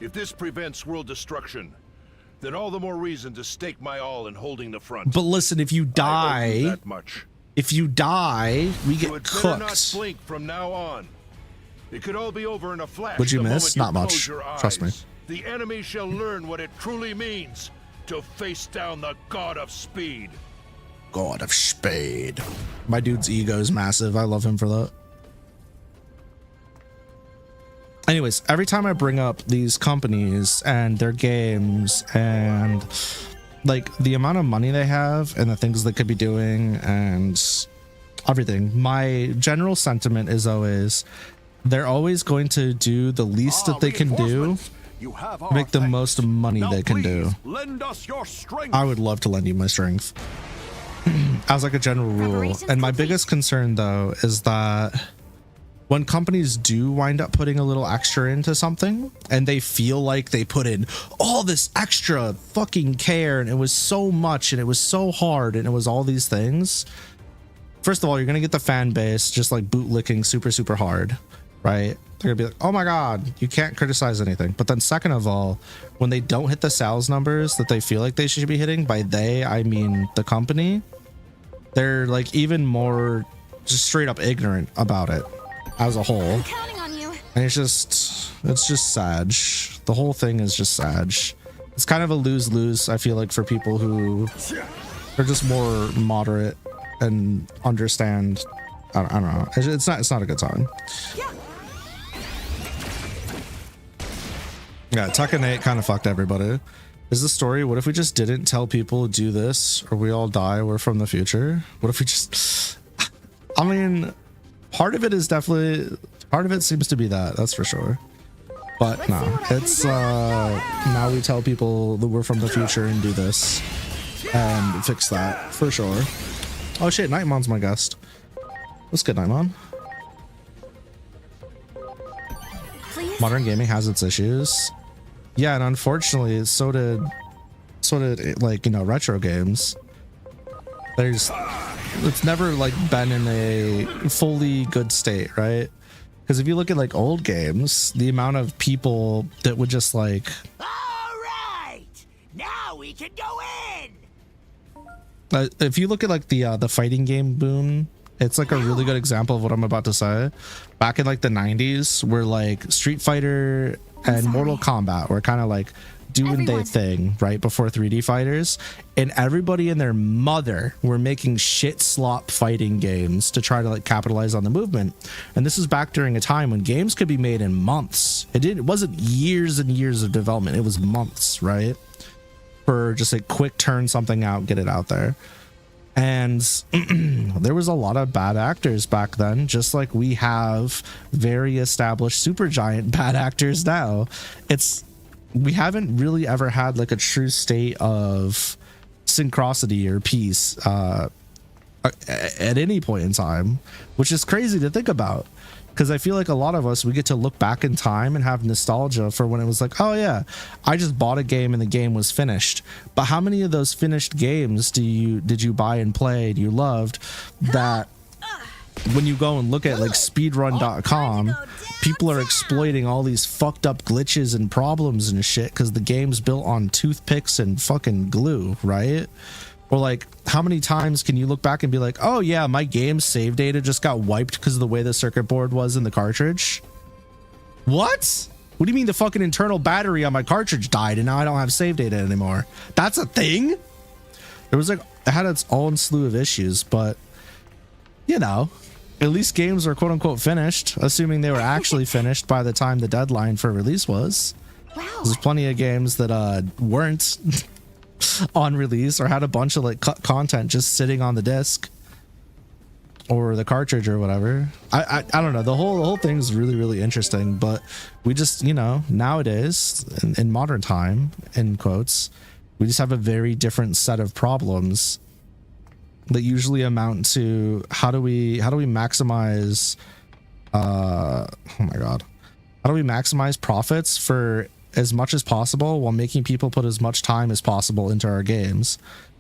If this prevents world destruction, then all the more reason to stake my all in holding the front. But listen, if you die, that much. If you die, we get cooked. Not blink from now on. It could all be over in a flash. What'd you miss? Not much. Trust me. The enemy shall learn what it truly means to face down the god of speed. God of Spade. My dude's ego is massive. I love him for that. Anyways, every time I bring up these companies and their games and like the amount of money they have and the things they could be doing and everything, my general sentiment is always they're always going to do the least that they can do, make the most money they can do. Lend us your strength. I would love to lend you my strength as like a general rule. And my biggest concern though is that when companies do wind up putting a little extra into something and they feel like they put in all this extra fucking care and it was so much and it was so hard and it was all these things, first of all, you're gonna get the fan base just like bootlicking super hard, right? They're gonna be like, oh my god, you can't criticize anything. But then second of all, when they don't hit the sales numbers that they feel like they should be hitting, by they I mean the company, they're like even more just straight up ignorant about it as a whole. I'm counting on you. And it's just sad. The whole thing is just sad. It's kind of a lose-lose, I feel like, for people who are just more moderate and understand. I don't know. It's not a good time. Yeah, Tekken 8 kind of fucked everybody. Is the story, what if we just didn't tell people do this or we all die, we're from the future? What if we just, I mean, part of it seems to be that's for sure. But no, it's now we tell people that we're from the future and do this and fix that for sure. Oh shit, Nightmon's my guest. What's good, Nightmon? Modern gaming has its issues. Yeah, and unfortunately so did like, you know, retro games. It's never like been in a fully good state, right? Because if you look at like old games, the amount of people that would just like, all right, now we can go in. If you look at like the fighting game boom, it's like a really good example of what I'm about to say. Back in like the 90s, where like Street Fighter and Mortal Kombat were kind of like doing their thing right before 3D fighters, and everybody and their mother were making shit slop fighting games to try to like capitalize on the movement. And this is back during a time when games could be made in months. It wasn't years and years of development, it was months, right? For just like quick turn something out, get it out there. And there was a lot of bad actors back then, just like we have very established supergiant bad actors now. It's we haven't really ever had like a true state of synchronicity or peace at any point in time, which is crazy to think about, because I feel like a lot of us, we get to look back in time and have nostalgia for when it was like, oh yeah, I just bought a game and the game was finished. But how many of those finished games did you buy and play, you loved, that when you go and look at like speedrun.com, people are exploiting all these fucked up glitches and problems and shit because the game's built on toothpicks and fucking glue, right? Or like, how many times can you look back and be like, oh yeah, my game's save data just got wiped because of the way the circuit board was in the cartridge? What do you mean the fucking internal battery on my cartridge died and now I don't have save data anymore? That's a thing? There was like, it had its own slew of issues, but you know, at least games are quote unquote finished, assuming they were actually finished by the time the deadline for release was. Wow. There's plenty of games that weren't on release or had a bunch of like content just sitting on the disc or the cartridge or whatever. I don't know. The whole thing's really, really interesting, but we just, you know, nowadays in modern time, in quotes, we just have a very different set of problems that usually amount to how do we maximize oh my god, how do we maximize profits for as much as possible while making people put as much time as possible into our games.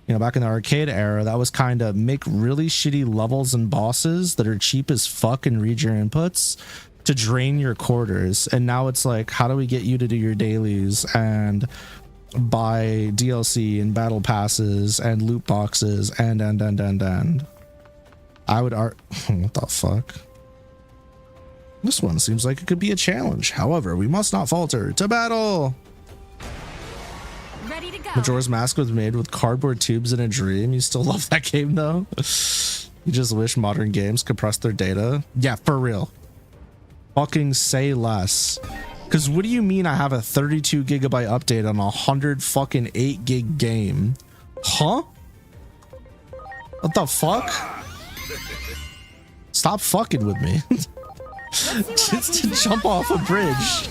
You know, back in the arcade era, that was kind of make really shitty levels and bosses that are cheap as fuck and read your inputs to drain your quarters. And now it's like, how do we get you to do your dailies and buy DLC and battle passes and loot boxes and I would what the fuck? This one seems like it could be a challenge. However, we must not falter. To battle! Ready to go. Majora's Mask was made with cardboard tubes in a dream. You still love that game though? You just wish modern games compress their data? Yeah, for real. Fucking say less. Because what do you mean I have a 32 gigabyte update on a 100 fucking 8 gig game? Huh? What the fuck? Stop fucking with me. Just to jump off a bridge.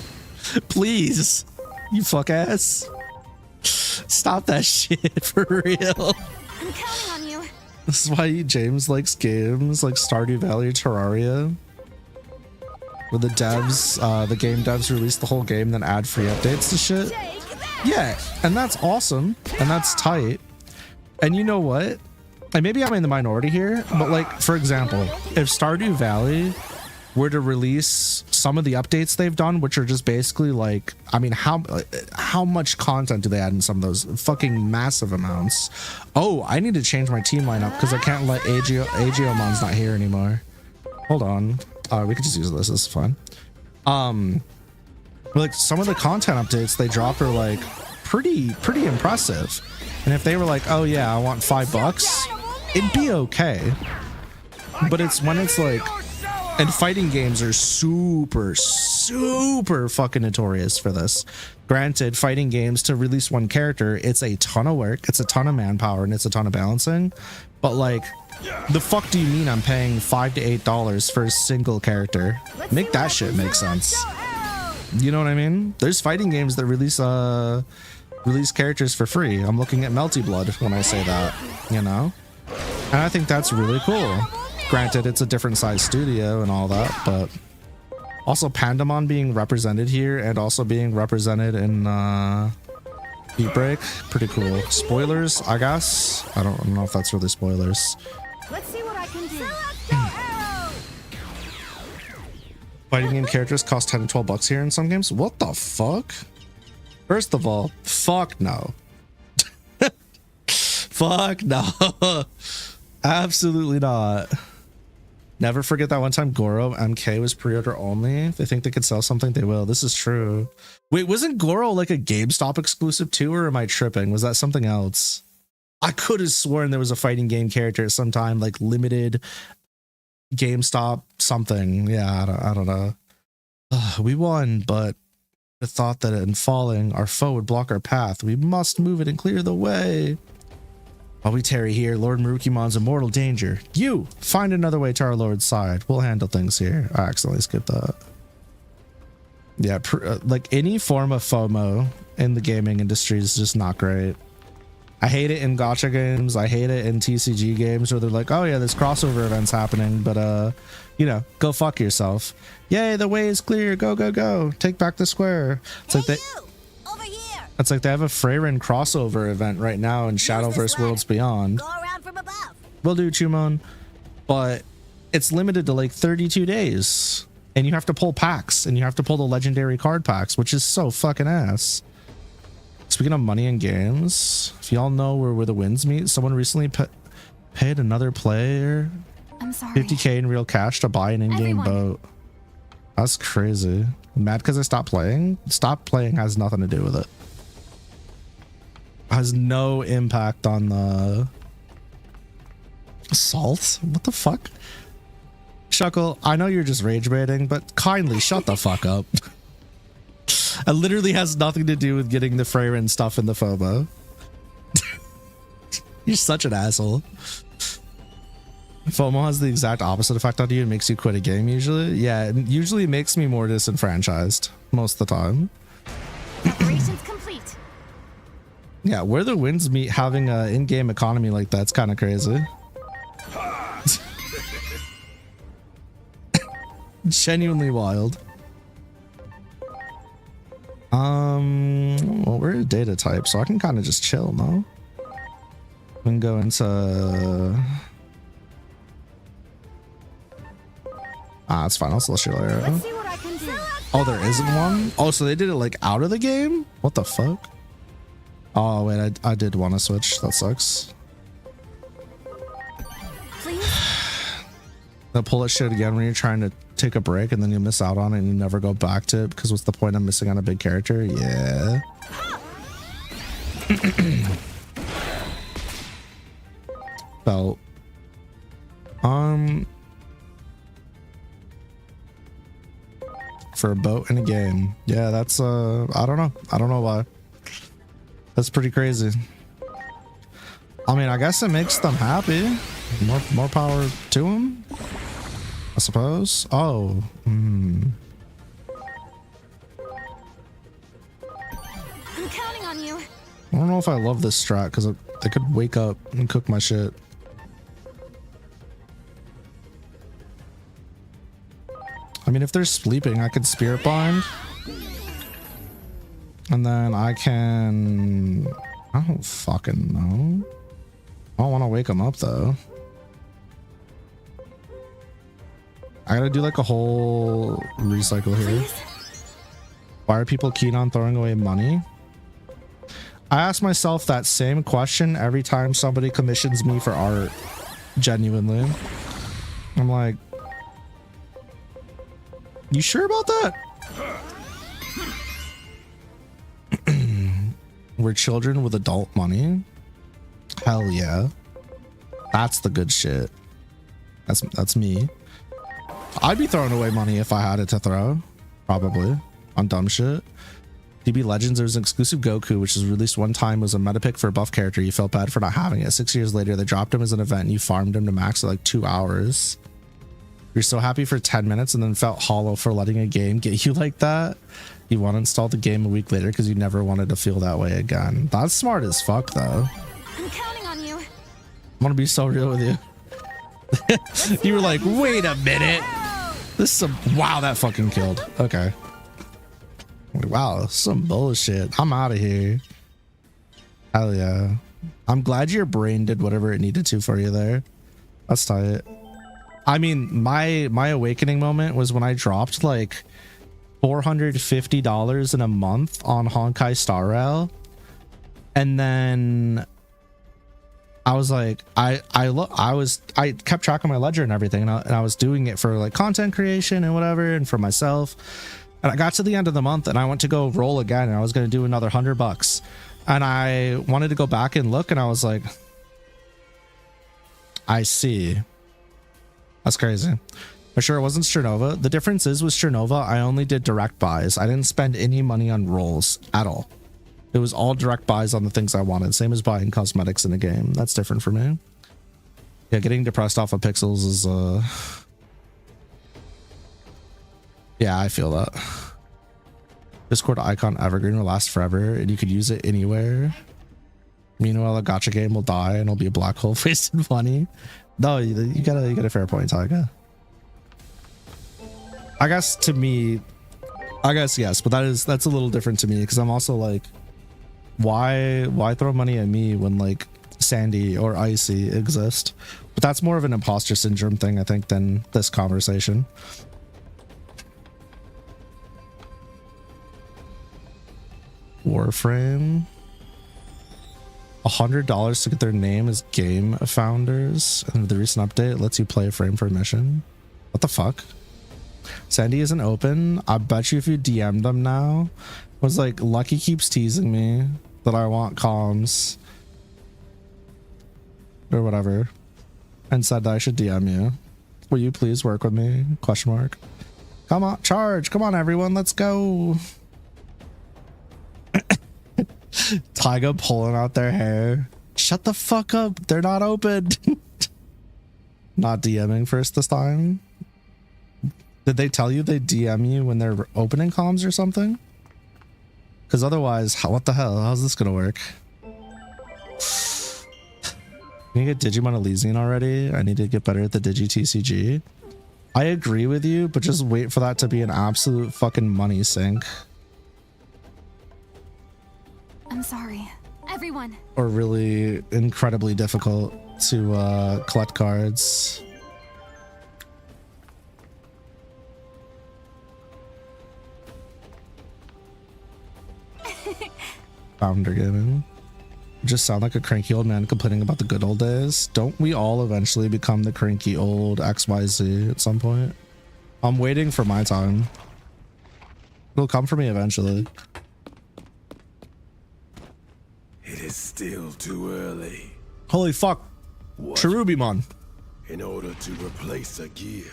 Please. You fuck ass. Stop that shit for real. I'm counting on you. This is why James likes games like Stardew Valley or Terraria, where the devs, the game devs release the whole game, then add free updates to shit. Yeah, and that's awesome, and that's tight. And you know what? And maybe I'm in the minority here, but like, for example, if Stardew Valley were to release some of the updates they've done, which are just basically like, I mean, how much content do they add in some of those? Fucking massive amounts. Oh, I need to change my team lineup because I can't let Agiomon's not here anymore. Hold on. We could just use this. This is fine. Like some of the content updates they drop are like pretty impressive. And if they were like, oh yeah, I want $5, it'd be okay. But it's when it's like, and fighting games are super fucking notorious for this. Granted, fighting games, to release one character, it's a ton of work, it's a ton of manpower, and it's a ton of balancing. But like, the fuck do you mean I'm paying $5 to $8 for a single character? Make that shit make sense. You know what I mean? There's fighting games that release characters for free. I'm looking at Melty Blood when I say that, you know? And I think that's really cool. Granted, it's a different size studio and all that, but also Pandemon being represented here and also being represented in Beat Break, pretty cool. Spoilers, I guess. I don't know if that's really spoilers. Let's see what I can do. Fighting game characters cost 10 to $12 here in some games. What the fuck? First of all, fuck no. Fuck no. Absolutely not. Never forget that one time Goro MK was pre-order only. If they think they could sell something, they will. This is true. Wait, wasn't Goro like a GameStop exclusive too, or am I tripping? Was that something else? I could have sworn there was a fighting game character at some time, like limited GameStop something. Yeah, I don't know. We won, but the thought that in falling, our foe would block our path. We must move it and clear the way. While we tarry here, Lord Marukimon's in mortal danger. You find another way to our Lord's side. We'll handle things here. I accidentally skipped that. Yeah, like any form of FOMO in the gaming industry is just not great. I hate it in gacha games. I hate it in TCG games where they're like, oh yeah, this crossover event's happening, but you know, go fuck yourself. Yay, the way is clear. Go, go, go. Take back the square. It's hey, like they over here. It's like they have a Freyrin crossover event right now in Shadowverse Worlds Beyond. Go around from above. Will do, Chumon. But it's limited to like 32 days. And you have to pull packs, and you have to pull the legendary card packs, which is so fucking ass. Speaking of money in games, if y'all know where the winds meet, someone recently paid another player I'm sorry. 50k in real cash to buy an in-game boat. That's crazy. Mad because I stopped playing? Stop playing has nothing to do with it. Has no impact on the salt. What the fuck? Shuckle, I know you're just rage baiting, but kindly shut the fuck up. It literally has nothing to do with getting the Freyrin stuff in the FOMO. You're such an asshole. FOMO has the exact opposite effect on you. It makes you quit a game usually. Yeah, it usually makes me more disenfranchised most of the time. Preparations complete. Yeah, where the winds meet, having an in-game economy like that's kind of crazy. Genuinely wild. Well, we're a data type, so I can kind of just chill, no? We can go into it's fine. I'll celestial arrow. Let's see what I can do. Oh, there isn't one? Oh, so they did it like out of the game? What the fuck? Oh wait, I did want to switch. That sucks. Please. They'll pull that shit again when you're trying to take a break, and then you miss out on it and you never go back to it because what's the point of missing on a big character? Yeah. Felt. For a boat in a game. Yeah, that's I don't know why. That's pretty crazy. I mean, I guess it makes them happy. More power to them, I suppose. Oh, I'm counting on you. I don't know if I love this strat because they could wake up and cook my shit. I mean, if they're sleeping, I could spirit bind. And then I can... I don't fucking know. I don't want to wake them up, though. I gotta do like a whole recycle here. Why are people keen on throwing away money? I ask myself that same question every time somebody commissions me for art. Genuinely. I'm like... You sure about that? We're children with adult money. Hell yeah. That's the good shit. That's me. I'd be throwing away money if I had it to throw. Probably. On dumb shit. DB Legends, there's an exclusive Goku, which was released one time, was a meta pick for a buff character. You felt bad for not having it. 6 years later, they dropped him as an event and you farmed him to max at like 2 hours. You're so happy for 10 minutes and then felt hollow for letting a game get you like that. You want to install the game a week later because you never wanted to feel that way again. That's smart as fuck, though. I'm counting on you. I want to be so real with you. You were like, wait a minute. This is some... Wow, that fucking killed. Okay. Wow, some bullshit. I'm out of here. Hell yeah. I'm glad your brain did whatever it needed to for you there. That's tight. I mean, my awakening moment was when I dropped like $450 in a month on Honkai Star Rail, and then I was like, I kept track of my ledger and everything, and I was doing it for like content creation and whatever, and for myself. And I got to the end of the month, and I went to go roll again, and I was going to do another $100, and I wanted to go back and look, and I was like, I see. That's crazy. For sure, it wasn't Chernova. The difference is with Chernova, I only did direct buys. I didn't spend any money on rolls at all. It was all direct buys on the things I wanted. Same as buying cosmetics in the game. That's different for me. Yeah, getting depressed off of pixels is yeah, I feel that. Discord icon evergreen will last forever and you could use it anywhere. Meanwhile, a gacha game will die and it'll be a black hole wasted money. No, you got a fair point, Tyga. I guess to me, I guess yes, but that's a little different to me because I'm also like, why throw money at me when like Sandy or Icy exist? But that's more of an imposter syndrome thing, I think, than this conversation. Warframe. $100 to get their name as game founders, and the recent update lets you play a frame for a mission. What the fuck? Sandy isn't open. I bet you if you DM them now, was like, Lucky keeps teasing me that I want comms or whatever, and said that I should DM you. Will you please work with me? Question mark. Come on, charge. Come on, everyone. Let's go. Tyga pulling out their hair. Shut the fuck up. They're not open. Not DMing first this time. Did they tell you they DM you when they're opening comms or something? Because otherwise, what the hell? How's this gonna work? Can you get Digimon Elysian already? I need to get better at the Digi TCG. I agree with you, but just wait for that to be an absolute fucking money sink. I'm sorry. Everyone. Or really incredibly difficult to collect cards. Founder gaming. Just sound like a cranky old man complaining about the good old days. Don't we all eventually become the cranky old XYZ at some point? I'm waiting for my time. It'll come for me eventually. It is still too early. Holy fuck. Cherubimon. In order to replace a gear,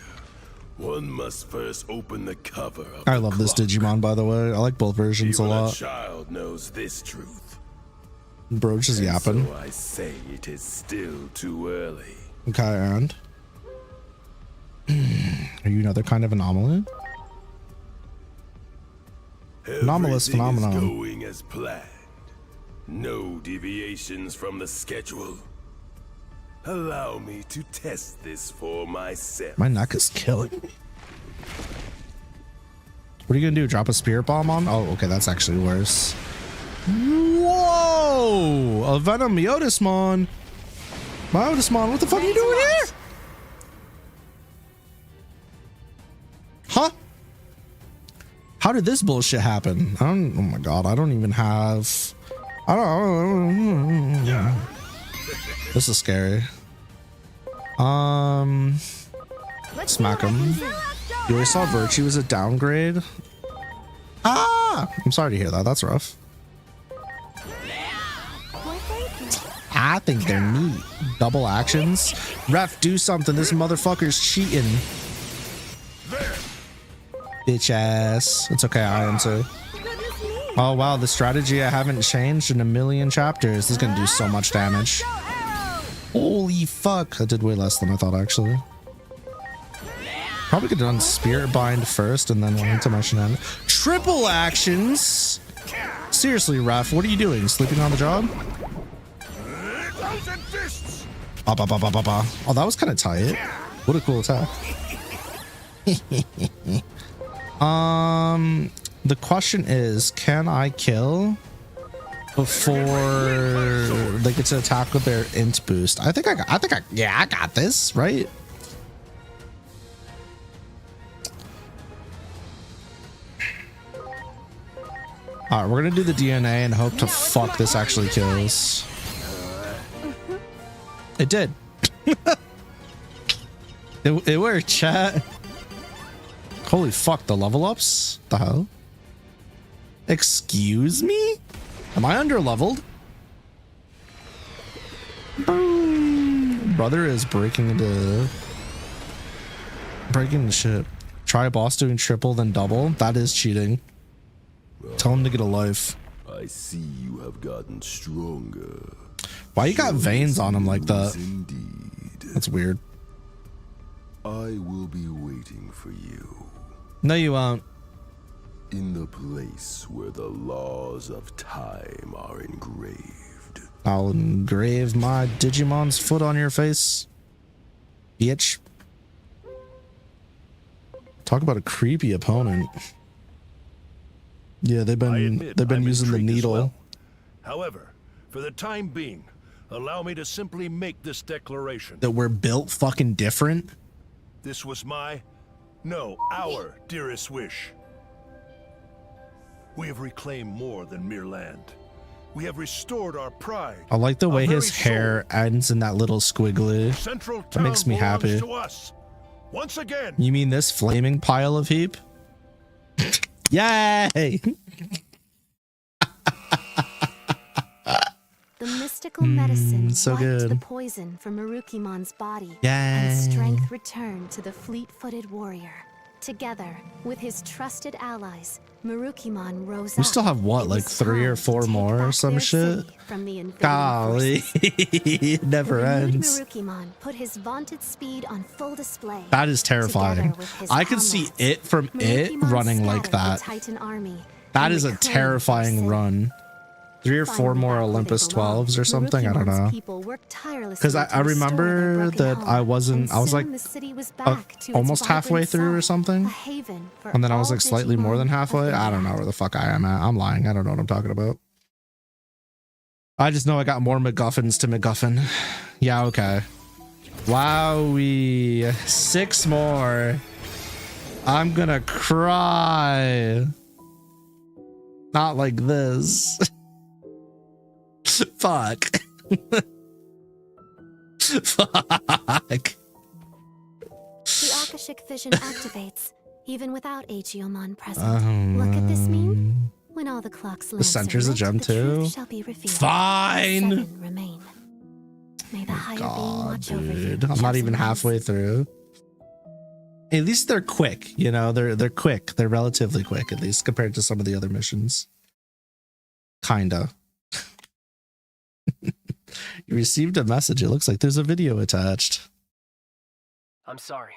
one must first open the cover of I love this Digimon, by the way. I like both versions a lot. A child knows this truth. Bro, just yapping. So I say it is still too early. Okay, and are you another kind of anomaly? Anomalous phenomenon. Is going as planned. No deviations from the schedule. Allow me to test this for myself. My neck is killing me. What are you gonna do? Drop a spirit bomb on? Oh, okay, that's actually worse. Whoa! A Venom Yotismon. My Yotismon, what the fuck are you doing here? Huh? How did this bullshit happen? Oh my god, I don't even have... This is scary. Smack him. You always saw Virtue as a downgrade? Ah! I'm sorry to hear that. That's rough. I think they're neat. Double actions. Ref, do something. This motherfucker's cheating. Bitch ass. It's okay, I am too. Oh wow, the strategy I haven't changed in a million chapters. This is gonna do so much damage. Holy fuck. That did way less than I thought, actually. Probably could have done Spirit Bind first and then went into my shenanigans. Triple actions? Seriously, Ref, what are you doing? Sleeping on the job? Oh, that was kind of tight. What a cool attack. The question is, can I kill before they get to attack with their int boost? I think I got this, right? All right, we're gonna do the DNA and hope to fuck this actually kills. It did. It worked, chat. Holy fuck, the level ups? The hell? Excuse me? Am I under leveled? Brother is breaking the shit. Try a boss doing triple then double. That is cheating. Tell him to get a life. I see you have gotten stronger. Why you got veins on him like that? Indeed. That's weird. I will be waiting for you. No, you won't. in the place where the laws of time are engraved. I'll engrave my Digimon's foot on your face, bitch. Talk about a creepy opponent. Yeah, they've been using the needle. Well. However, for the time being, allow me to simply make this declaration. That we're built fucking different? This was our dearest wish. We have reclaimed more than mere land. We have restored our pride. I like the way his hair ends in that little squiggly. Central That makes me happy. to us. Once again. You mean this flaming pile of heap? Yay! The mystical medicine so wiped good. the poison from Marukimon's body, Yay. and strength returned to the fleet-footed warrior. Together with his trusted allies, Marukimon rose up. We still have what, It like was 3 or time 4 to take more or back some their shit? city from the invading Golly, forces. it never The renewed ends. Marukimon put his vaunted speed on full display. That is terrifying. Together with his I could see comrades, it from it Marukimon running like scattered that. the Titan army That and is a reclaimed their terrifying city. run. 3 or 4 Finally more back where they Olympus belong, 12s or something. I don't Marukimon's know. people worked tirelessly Because I to restore their remember broken that home, I and was like soon the city was back to its almost halfway vibrant through or self, something. a haven for And then I was all like slightly more than Digimon halfway. of the I don't know land. where the fuck I am at. I'm lying. I don't know what I'm talking about. I just know I got more MacGuffins to MacGuffin. Yeah, okay. Wowee. 6 more. I'm gonna cry. Not like this. Fuck. Fuck. The Akashic vision activates, even without Aegeomon present. What could this mean? When all the clocks The center's a gem the truth too? shall be revealed. Fine. 7 remain. May the higher being God, watch over you. dude. I'm not even chosen ones. halfway through. At least they're quick, you know, they're quick. They're relatively quick, at least compared to some of the other missions. Kinda. You received a message. It looks like there's a video attached. I'm sorry.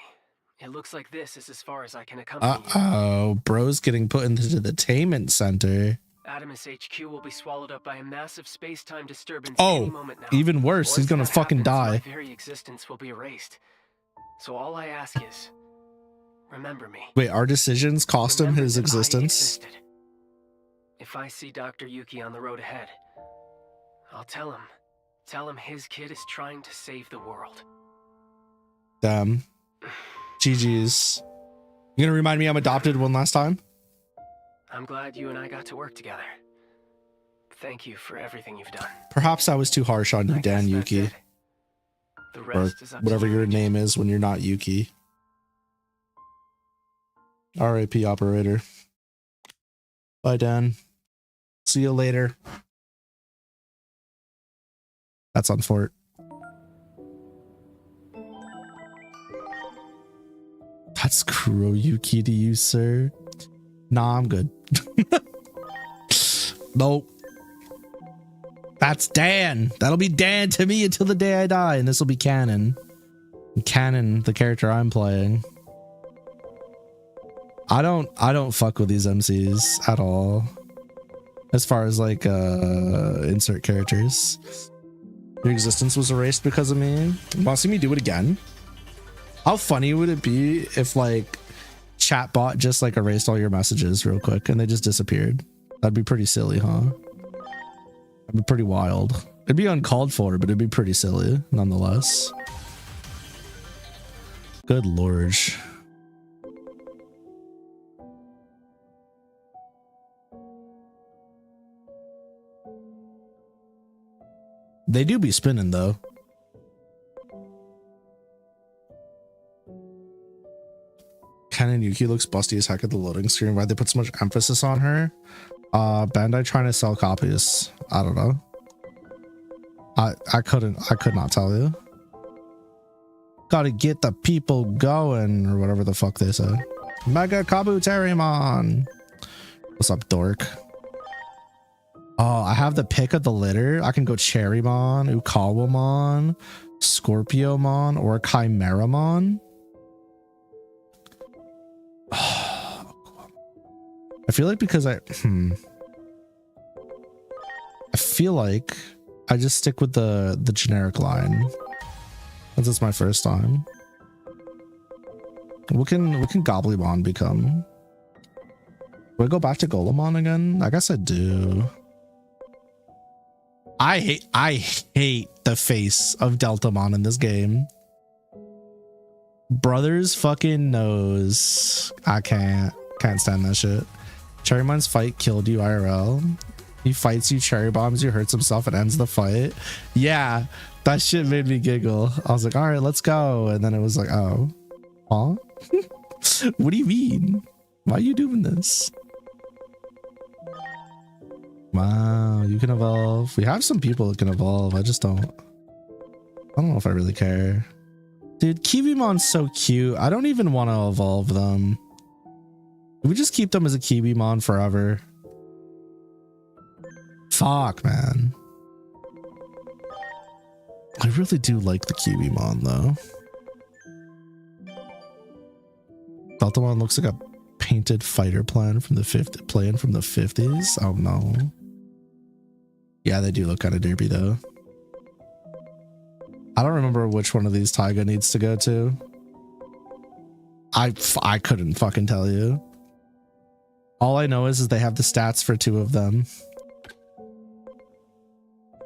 It looks like this is as far as I can accompany you. Uh-oh. Bro's getting put into the detainment center. Adamus HQ will be swallowed up by a massive space-time disturbance Oh, any moment now. even worse. He's Once gonna that fucking happens, die. My very existence will be erased. So all I ask is, remember me. Wait, our decisions cost him Remember his that I existence? existed. If I see Dr. Yuki on the road ahead, I'll tell him his kid is trying to save the world. Damn. GG's. You gonna remind me I'm adopted one last time? I'm glad you and I got to work together. Thank you for everything you've done. Perhaps I was too harsh on you, I Dan guess that's Yuki. it. The Or rest is up whatever to you. your name is when you're not Yuki. RAP operator. Bye, Dan. See you later. That's on Fort. That's KuroYuki to you, sir. Nah, I'm good. Nope. That's Dan. That'll be Dan to me until the day I die, and this will be canon. Canon, the character I'm playing. I don't fuck with these MCs at all. As far as like insert characters. Your existence was erased because of me. Want to see me do it again? How funny would it be if like chatbot just like erased all your messages real quick and they just disappeared? That'd be pretty silly, huh? That'd be pretty wild. It'd be uncalled for, but it'd be pretty silly nonetheless. Good lord. They do be spinning though. Canon Yuki looks busty as heck at the loading screen. Why'd they put so much emphasis on her? Bandai trying to sell copies. I don't know. I could not tell you. Gotta get the people going, or whatever the fuck they say. Mega Kabuterimon. What's up, dork? Oh, I have the pick of the litter. I can go Cherrymon, Ukawamon, Scorpiomon, or Chimeramon. I feel like because I feel like I just stick with the generic line. Since it's my first time. What can Gobblemon become? Do I go back to Golemon again? I guess I do. I hate the face of Deltamon in this game. Brother's fucking nose. I can't stand that shit. Cherrymon's fight killed you IRL. He fights you, cherry bombs you, hurts himself, and ends the fight. Yeah, that shit made me giggle. I was like, all right, let's go. And then it was like, oh, huh? What do you mean? Why are you doing this? Wow, you can evolve. We have some people that can evolve. I don't know if I really care. Dude, Kiwimon's so cute. I don't even want to evolve them. We just keep them as a Kiwimon forever. Fuck, man. I really do like the Kiwimon though. Deltamon looks like a painted fighter plane from the 50s. Oh no. Yeah, they do look kind of derpy though. I don't remember which one of these Taiga needs to go to. I couldn't fucking tell you. All I know is they have the stats for 2 of them.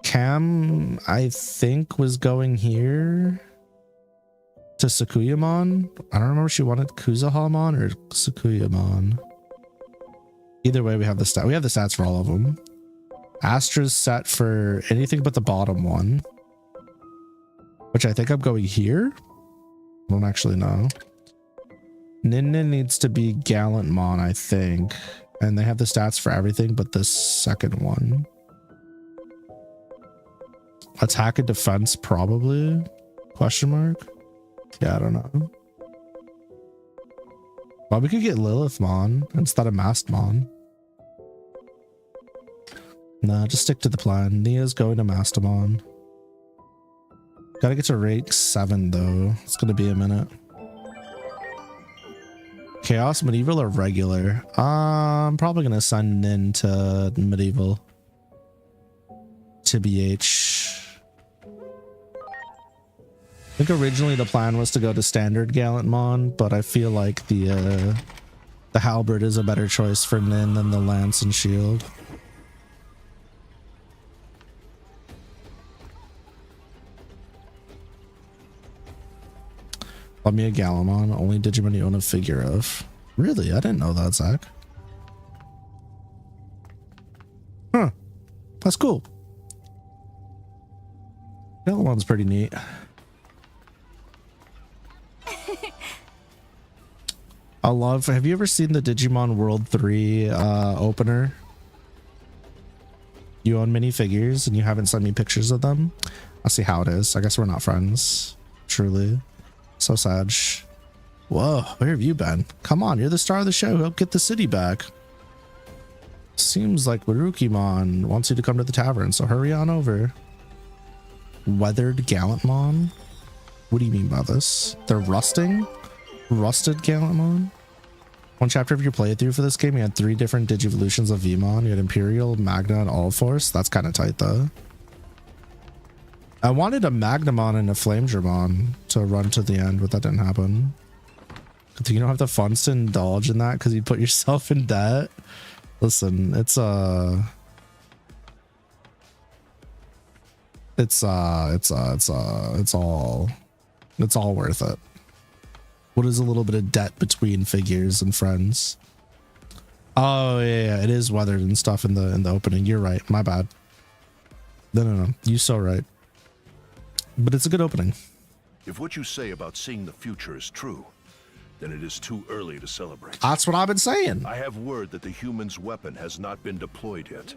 Cam, I think, was going here to Sakuyamon. I don't remember if she wanted Kuzahamon or Sakuyamon. Either way, we have the stat. We have the stats for all of them. Astra's set for anything but the bottom one, which I think I'm going here. I don't actually know. Nin needs to be Gallantmon, I think, and they have the stats for everything but the second one. Attack and defense, probably? Question mark? Yeah, I don't know. Well, we could get Lilithmon instead of Mastmon. Nah, just stick to the plan. Nia's going to Mastamon. Gotta get to rank 7 though. It's gonna be a minute. Chaos, Medieval, or regular? I'm probably gonna send Nin to Medieval. TBH. I think originally the plan was to go to standard Gallantmon, but I feel like the Halberd is a better choice for Nin than the Lance and Shield. Love me a Galamon, only Digimon you own a figure of. Really? I didn't know that, Zach. Huh. That's cool. Galamon's pretty neat. I love, have you ever seen the Digimon World 3 opener? You own minifigures and you haven't sent me pictures of them? I'll see how it is. I guess we're not friends. Truly. So sad. Whoa, where have you been? Come on, you're the star of the show. Help get the city back. Seems like Warukimon wants you to come to the tavern, so hurry on over. Weathered Gallantmon? What do you mean by this? They're rusting? Rusted Gallantmon? One chapter of your playthrough for this game, you had 3 different Digivolutions of Vmon. You had Imperial, Magna, and All Force. That's kind of tight though. I wanted a Magnamon and a Flamedramon to run to the end, but that didn't happen. You don't have the funds to indulge in that because you put yourself in debt. Listen, it's all worth it. What is a little bit of debt between figures and friends? Oh yeah, it is weathered and stuff in the opening. You're right. My bad. No. You're so right. But it's a good opening. If what you say about seeing the future is true, then it is too early to celebrate. That's what I've been saying. I have word that the human's weapon has not been deployed yet.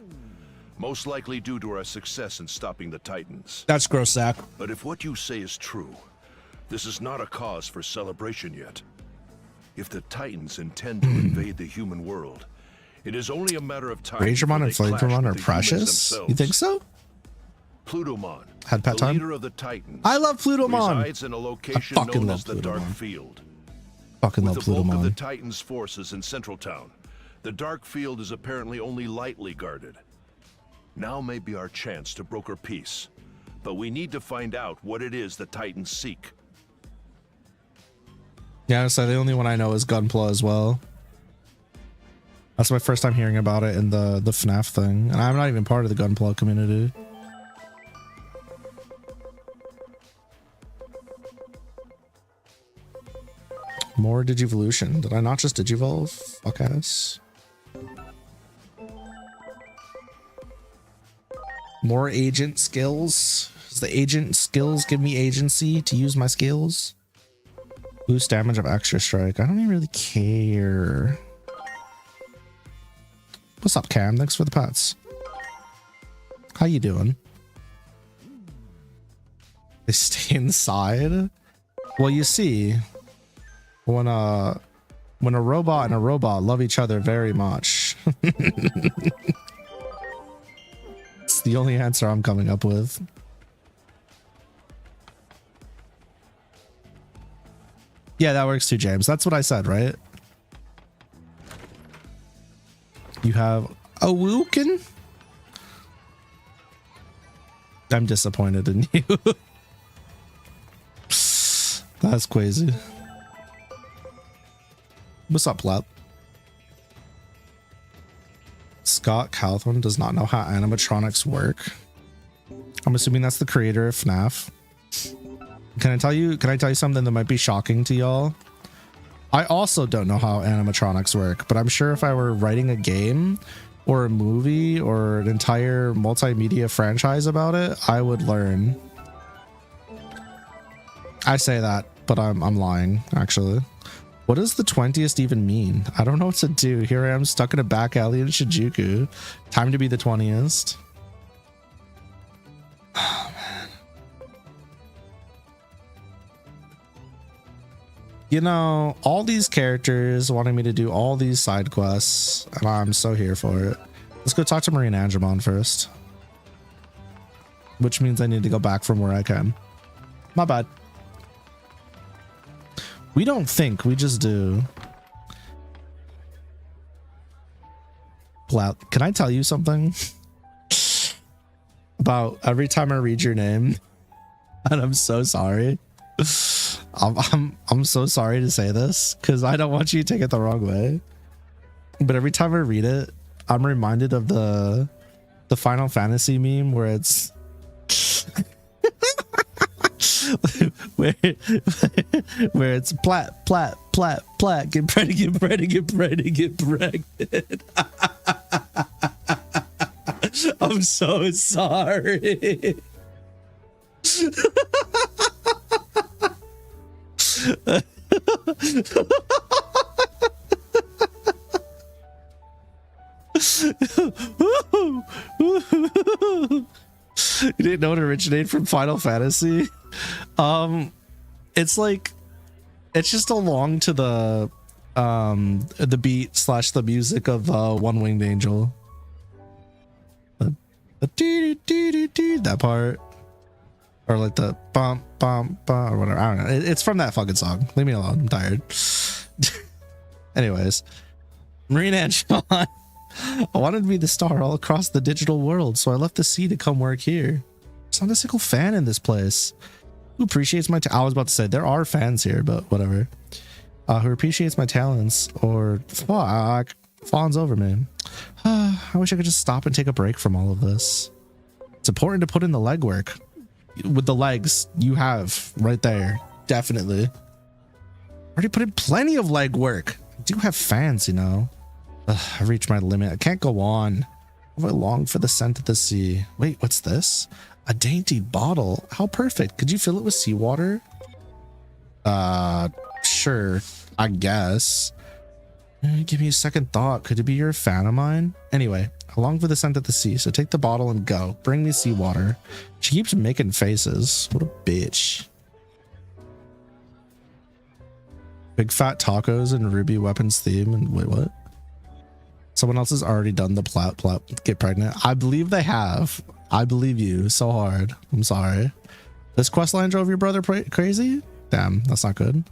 Most likely due to our success in stopping the Titans. That's gross, Zach. But if what you say is true, this is not a cause for celebration yet. If the Titans intend to invade the human world, it is only a matter of time. Rangermon and Flamedramon are precious? You think so? Plutomon, had pet the time? leader of the Titans. I love Plutomon. Resides in a location known as the Dark Field. Fucking love With the bulk of the Plutomon. Titans' forces in Central Town, The dark field is apparently only lightly guarded. Now may be our chance to broker peace, but we need to find out what it is the Titans seek. Yeah, so the only one I know is Gunpla as well. That's my first time hearing about it in the FNAF thing, and I'm not even part of the Gunpla community. More Digivolution. Did I not just Digivolve? Fuck ass. More agent skills. Does the agent skills give me agency to use my skills? Boost damage of extra strike. I don't even really care. What's up, Cam? Thanks for the pets. How you doing? They stay inside? Well, you see, when a robot and a robot love each other very much. It's the only answer I'm coming up with. Yeah, that works too, James. That's what I said, right? You have a Wookin? I'm disappointed in you. That's crazy. What's up, Pleb? Scott Calthorne does not know how animatronics work. I'm assuming that's the creator of FNAF. Can I tell you something that might be shocking to y'all? I also don't know how animatronics work, but I'm sure if I were writing a game or a movie or an entire multimedia franchise about it, I would learn. I say that, but I'm lying, actually. What does the 20th even mean? I don't know what to do. Here I am stuck in a back alley in Shinjuku. Time to be the 20th. Oh, man. You know, all these characters wanting me to do all these side quests, and I'm so here for it. Let's go talk to Marine Angemon first. Which means I need to go back from where I came. My bad. We don't think, we just do. Plout, can I tell you something? About every time I read your name, and I'm so sorry. I'm so sorry to say this, because I don't want you to take it the wrong way. But every time I read it, I'm reminded of the Final Fantasy meme where it's where it's plat, get pregnant, get pregnant. I'm so sorry. You didn't know it originated from Final Fantasy? It's like, it's just along to the beat / the music of One Winged Angel. That part, or like the bump or whatever. I don't know. It's from that fucking song. Leave me alone. I'm tired. Anyways, Marine Angemon. I wanted to be the star all across the digital world, so I left the sea to come work here. There's not a single fan in this place who appreciates my I was about to say there are fans here, but whatever. Who appreciates my talents, or fuck, fawns over me. I wish I could just stop and take a break from all of this. It's important to put in the legwork. With the legs you have right there, definitely. Already put in plenty of legwork. I do have fans, you know. I've reached my limit. I can't go on. I long for the scent of the sea. Wait, what's this? A dainty bottle. How perfect. Could you fill it with seawater? Sure, I guess. Give me a second thought. Could it be you're a fan of mine? Anyway, I long for the scent of the sea, so take the bottle and go. Bring me seawater. She keeps making faces. What a bitch. Big fat tacos and Ruby Weapons theme. And wait, what? Someone else has already done the plot get pregnant. I believe they have. I believe you so hard. I'm sorry. This quest line drove your brother crazy? Damn, that's not good.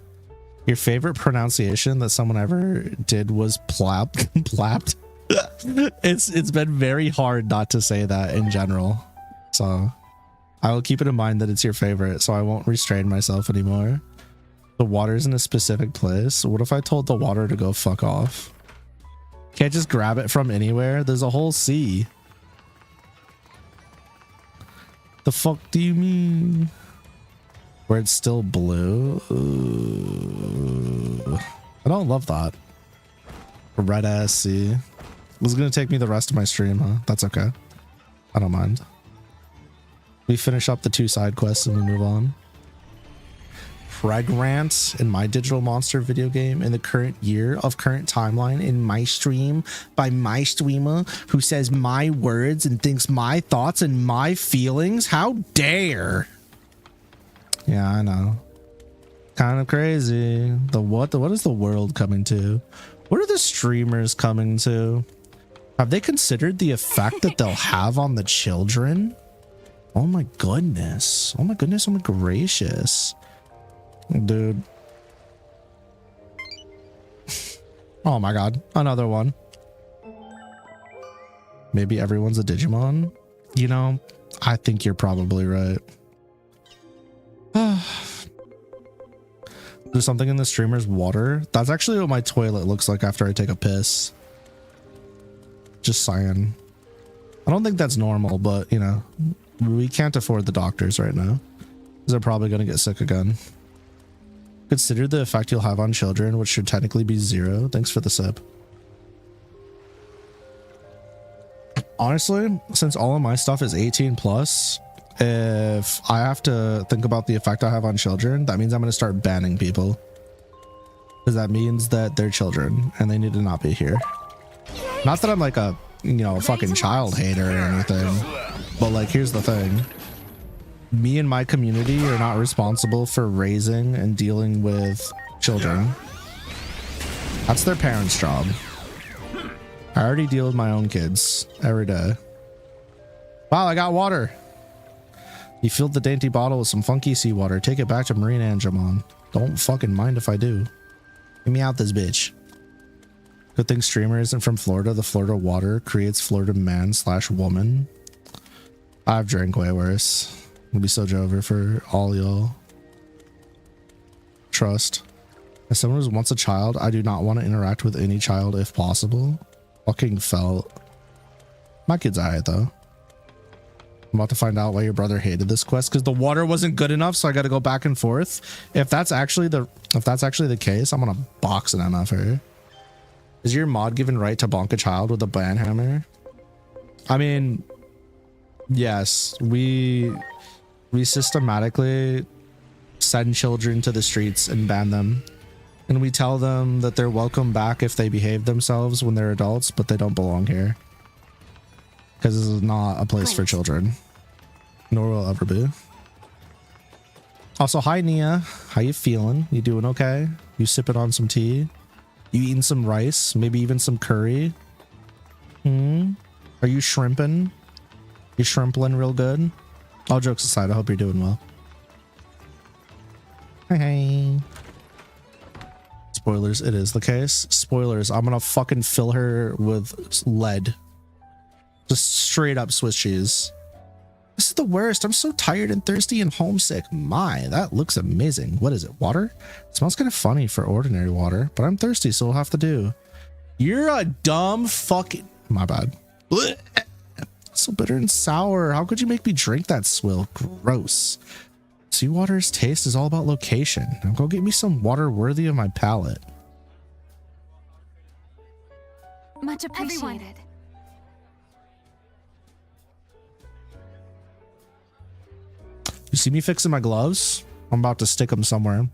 Your favorite pronunciation that someone ever did was plapped. Plapped. It's been very hard not to say that in general. So I will keep it in mind that it's your favorite, so I won't restrain myself anymore. The water's in a specific place. What if I told the water to go fuck off? Can't just grab it from anywhere. There's a whole sea. The fuck do you mean? Where it's still blue? Ooh. I don't love that. Red ass sea. This is gonna take me the rest of my stream, huh? That's okay. I don't mind. We finish up the 2 side quests and we move on. Pregrant in my digital monster video game in the current year of current timeline in my stream by my streamer who says my words and thinks my thoughts and my feelings. How dare? Yeah, I know. Kind of crazy. What is the world coming to? What are the streamers coming to? Have they considered the effect that they'll have on the children? Oh my goodness. Oh my goodness. Oh my gracious. Dude. Oh my god. Another one. Maybe everyone's a Digimon? You know, I think you're probably right. There's something in the streamer's water. That's actually what my toilet looks like after I take a piss. Just saying. I don't think that's normal, but you know, we can't afford the doctors right now. They're probably going to get sick again. Consider the effect you'll have on children, which should technically be 0. Thanks for the sip. Honestly, since all of my stuff is 18 plus, if I have to think about the effect I have on children, that means I'm going to start banning people. Because that means that they're children and they need to not be here. Not that I'm like a, you know, fucking child hater or anything, but like, here's the thing. Me and my community are not responsible for raising and dealing with children. That's their parents' job. I already deal with my own kids every day. Wow, I got water. You filled the dainty bottle with some funky seawater. Take it back to Marine Angemon. Don't fucking mind if I do. Get me out this bitch. Good thing streamer isn't from Florida. The Florida water creates Florida man/woman. I've drank way worse. It'll be so over for all y'all. Trust. As someone who's once a child, I do not want to interact with any child if possible. Fucking felt. My kid's alright though. I'm about to find out why your brother hated this quest because the water wasn't good enough, so I got to go back and forth. If that's actually the case, I'm gonna box an MF her. Is your mod given right to bonk a child with a banhammer? I mean, yes, we systematically send children to the streets and ban them. And we tell them that they're welcome back if they behave themselves when they're adults, but they don't belong here. Because this is not a place for children. Nor will it ever be. Also, hi Nia. How you feeling? You doing okay? You sipping on some tea? You eating some rice? Maybe even some curry? Are you shrimping? You shrimpling real good? All jokes aside, I hope you're doing well. Hey. Spoilers, it is the case. Spoilers, I'm gonna fucking fill her with lead. Just straight up Swiss cheese. This is the worst. I'm so tired and thirsty and homesick. My, that looks amazing. What is it, water? It smells kind of funny for ordinary water, but I'm thirsty, so it'll have to do. You're a dumb fucking... My bad. Blech. So bitter and sour. How could you make me drink that swill? Gross. Seawater's taste is all about location. Now go get me some water worthy of my palate. Much appreciated. You see me fixing my gloves? I'm about to stick them somewhere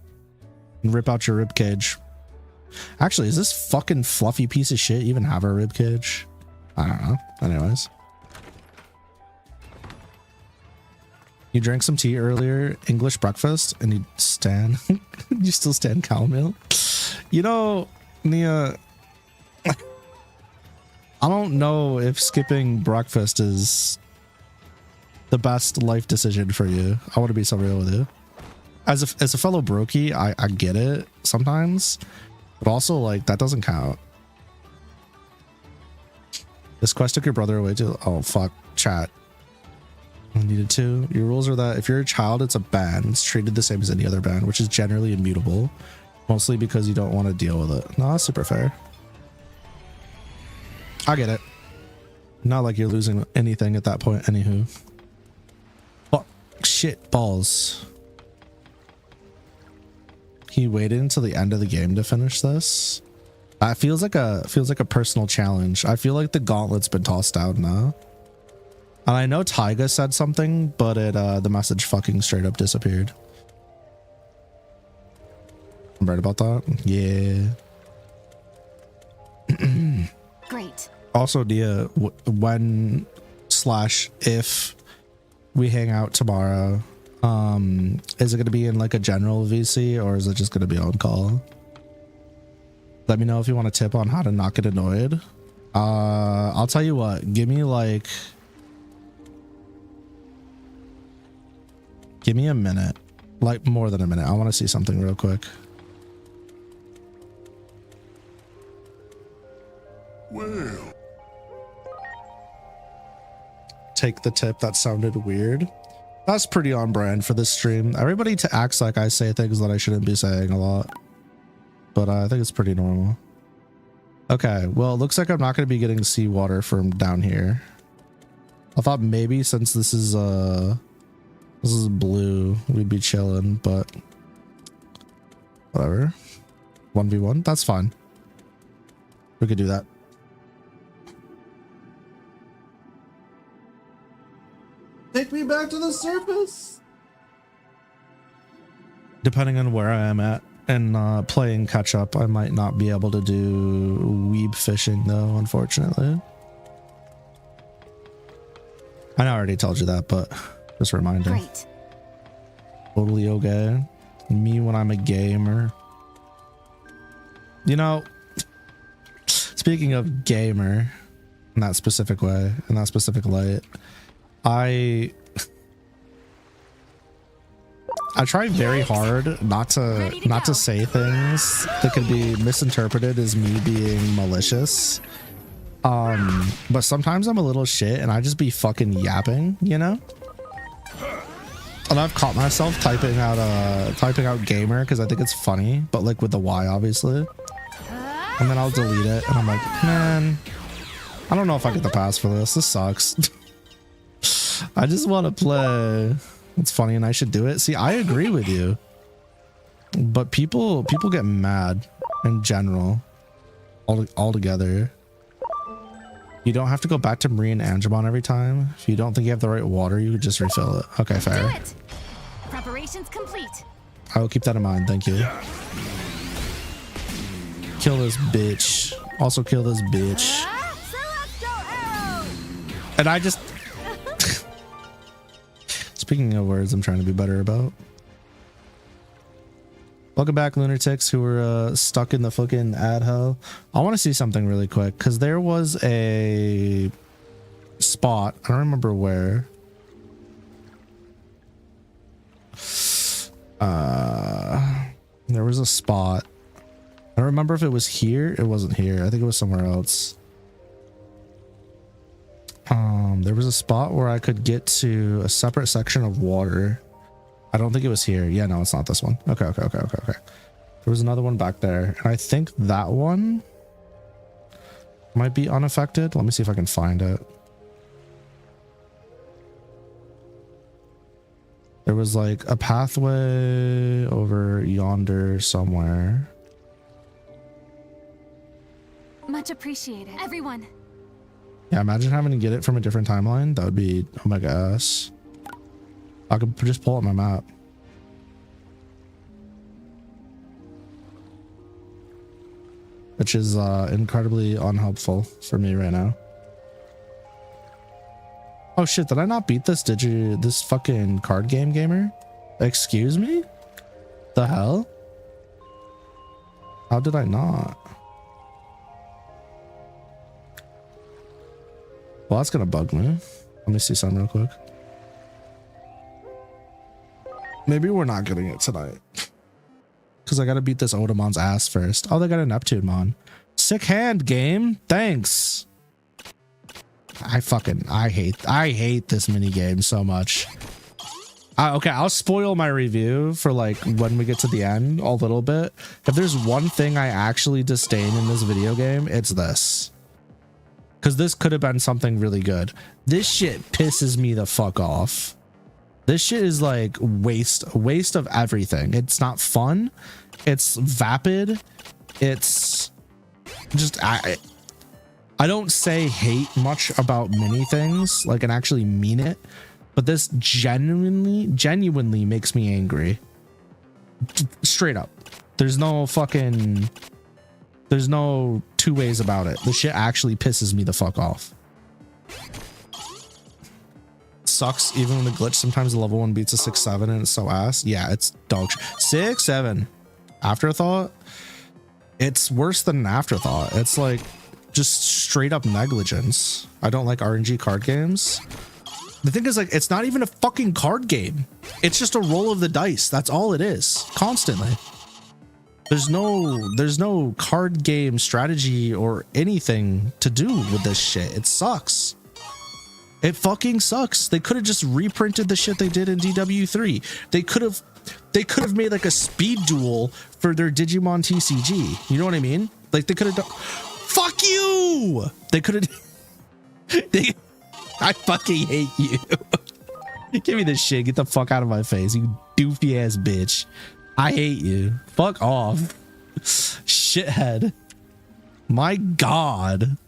and rip out your rib cage. Actually, is this fucking fluffy piece of shit even have a rib cage? I don't know. Anyways. You drank some tea earlier, English breakfast, and you stand. You still stand cow milk? You know, Nia, I don't know if skipping breakfast is the best life decision for you. I want to be so real with you. as a fellow brokey, I get it sometimes, but also like that doesn't count. This quest took your brother away to, oh fuck, chat. I needed to. Your rules are that if you're a child, it's a ban. It's treated the same as any other ban, which is generally immutable, mostly because you don't want to deal with it. No, that's super fair. I get it. Not like you're losing anything at that point, anywho. Fuck, shit balls. He waited until the end of the game to finish this. That feels like a personal challenge. I feel like the gauntlet's been tossed out now. And I know Taiga said something, but the message fucking straight up disappeared. I'm right about that. Yeah. Great. Also, Dia, when / if we hang out tomorrow, is it going to be in like a general VC or is it just going to be on call? Let me know if you want a tip on how to not get annoyed. I'll tell you what, give me a minute, like more than a minute. I want to see something real quick. Well, take the tip. That sounded weird. That's pretty on brand for this stream. Everybody acts like I say things that I shouldn't be saying a lot, but I think it's pretty normal. Okay, well, it looks like I'm not going to be getting seawater from down here. I thought maybe since this is blue, we'd be chilling, but whatever. 1v1, that's fine. We could do that. Take me back to the surface. Depending on where I am at and playing catch up, I might not be able to do weeb fishing though, unfortunately. I know I already told you that, but just a reminder. Great. Totally okay. Me when I'm a gamer. You know, speaking of gamer in that specific way, in that specific light, I try very hard not to say things that could be misinterpreted as me being malicious. But sometimes I'm a little shit and I just be fucking yapping, you know? And I've caught myself typing out gamer because I think it's funny, but like with the Y obviously. And then I'll delete it and I'm like, man, I don't know if I get the pass for this. This sucks. I just want to play. It's funny and I should do it. See, I agree with you. But people get mad in general. All together. You don't have to go back to Marine Angemon every time. If you don't think you have the right water, you could just refill it. Okay, fair. Do it. Preparations complete. I will keep that in mind. Thank you. Kill this bitch. Also kill this bitch. And I just... Speaking of words I'm trying to be better about. Welcome back, lunatics who were stuck in the fucking ad hell. I want to see something really quick because there was a spot. I don't remember where. There was a spot. I don't remember if it was here. It wasn't here. I think it was somewhere else. There was a spot where I could get to a separate section of water. I don't think it was here. Yeah, no, it's not this one. Okay. There was another one back there. And I think that one might be unaffected. Let me see if I can find it. There was like a pathway over yonder somewhere. Much appreciated. Everyone. Yeah, imagine having to get it from a different timeline. That would be, oh my gosh. I could just pull up my map. Which is incredibly unhelpful for me right now. Oh shit, did I not beat this? Did you, this fucking card game gamer? Excuse me? The hell? How did I not? Well, that's gonna bug me. Let me see something real quick. Maybe we're not getting it tonight. Because I gotta beat this Odamon's ass first. Oh, they got a Neptune Mon. Sick hand, game. Thanks. I hate this mini game so much. Okay, I'll spoil my review for like when we get to the end a little bit. If there's one thing I actually disdain in this video game, it's this. Because this could have been something really good. This shit pisses me the fuck off. This shit is like waste of everything. It's not fun. It's vapid. It's just I don't say hate much about many things, like, and actually mean it, but this genuinely makes me angry. Straight up. There's no two ways about it. This shit actually pisses me the fuck off. Sucks even when the glitch sometimes the level 1 beats a 6-7 and it's so ass. Yeah, it's dog 6-7 afterthought. It's worse than an afterthought. It's like just straight up negligence. I don't like RNG card games. The thing is, like, it's not even a fucking card game. It's just a roll of the dice. That's all it is. Constantly. There's no card game strategy or anything to do with this shit. It sucks. It fucking sucks. They could have just reprinted the shit they did in DW3. They could have made like a speed duel for their Digimon TCG. You know what I mean? Like they could have done. Fuck you. They could have. I fucking hate you. Give me this shit. Get the fuck out of my face, you doofy ass bitch. I hate you. Fuck off. Shithead. My God.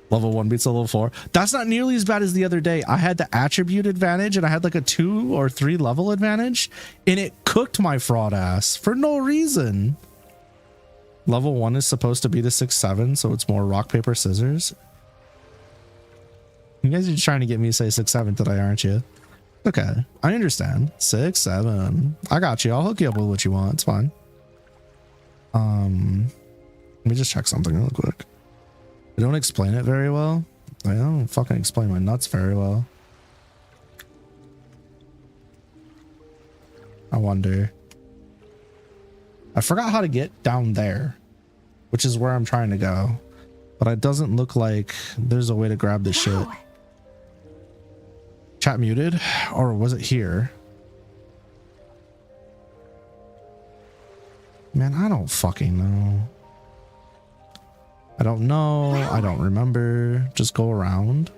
Level 1 beats level 4. That's not nearly as bad as the other day. I had the attribute advantage and I had like a 2 or 3 level advantage and it cooked my fraud ass for no reason. Level 1 is supposed to be the 6-7, so it's more rock, paper, scissors. You guys are just trying to get me to say 6-7 today, aren't you? Okay, I understand. 6-7. I got you. I'll hook you up with what you want. It's fine. Let me just check something real quick. I don't explain it very well. I don't fucking explain my nuts very well. I wonder. I forgot how to get down there, which is where I'm trying to go. But it doesn't look like there's a way to grab this shit. Chat muted? Or was it here? Man, I don't fucking know. I don't know. I don't remember. Just go around.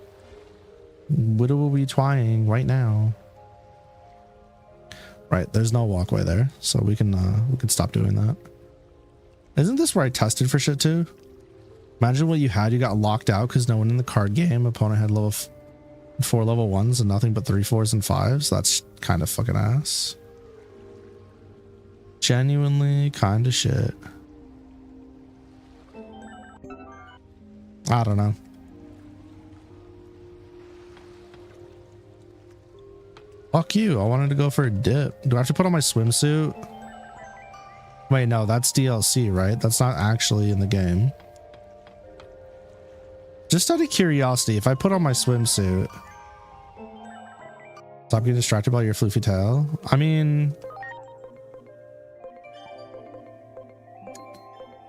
What are we trying right now? Right, there's no walkway there, so we can stop doing that. Isn't this where I tested for shit too? Imagine what you had. You got locked out because no one in the card game opponent had level 4 level 1s and nothing but 3 4s and 5s. That's kind of fucking ass. Genuinely kind of shit. I don't know. Fuck you. I wanted to go for a dip. Do I have to put on my swimsuit? Wait, no, that's DLC, right? That's not actually in the game. Just out of curiosity, if I put on my swimsuit, stop getting distracted by your floofy tail. I mean,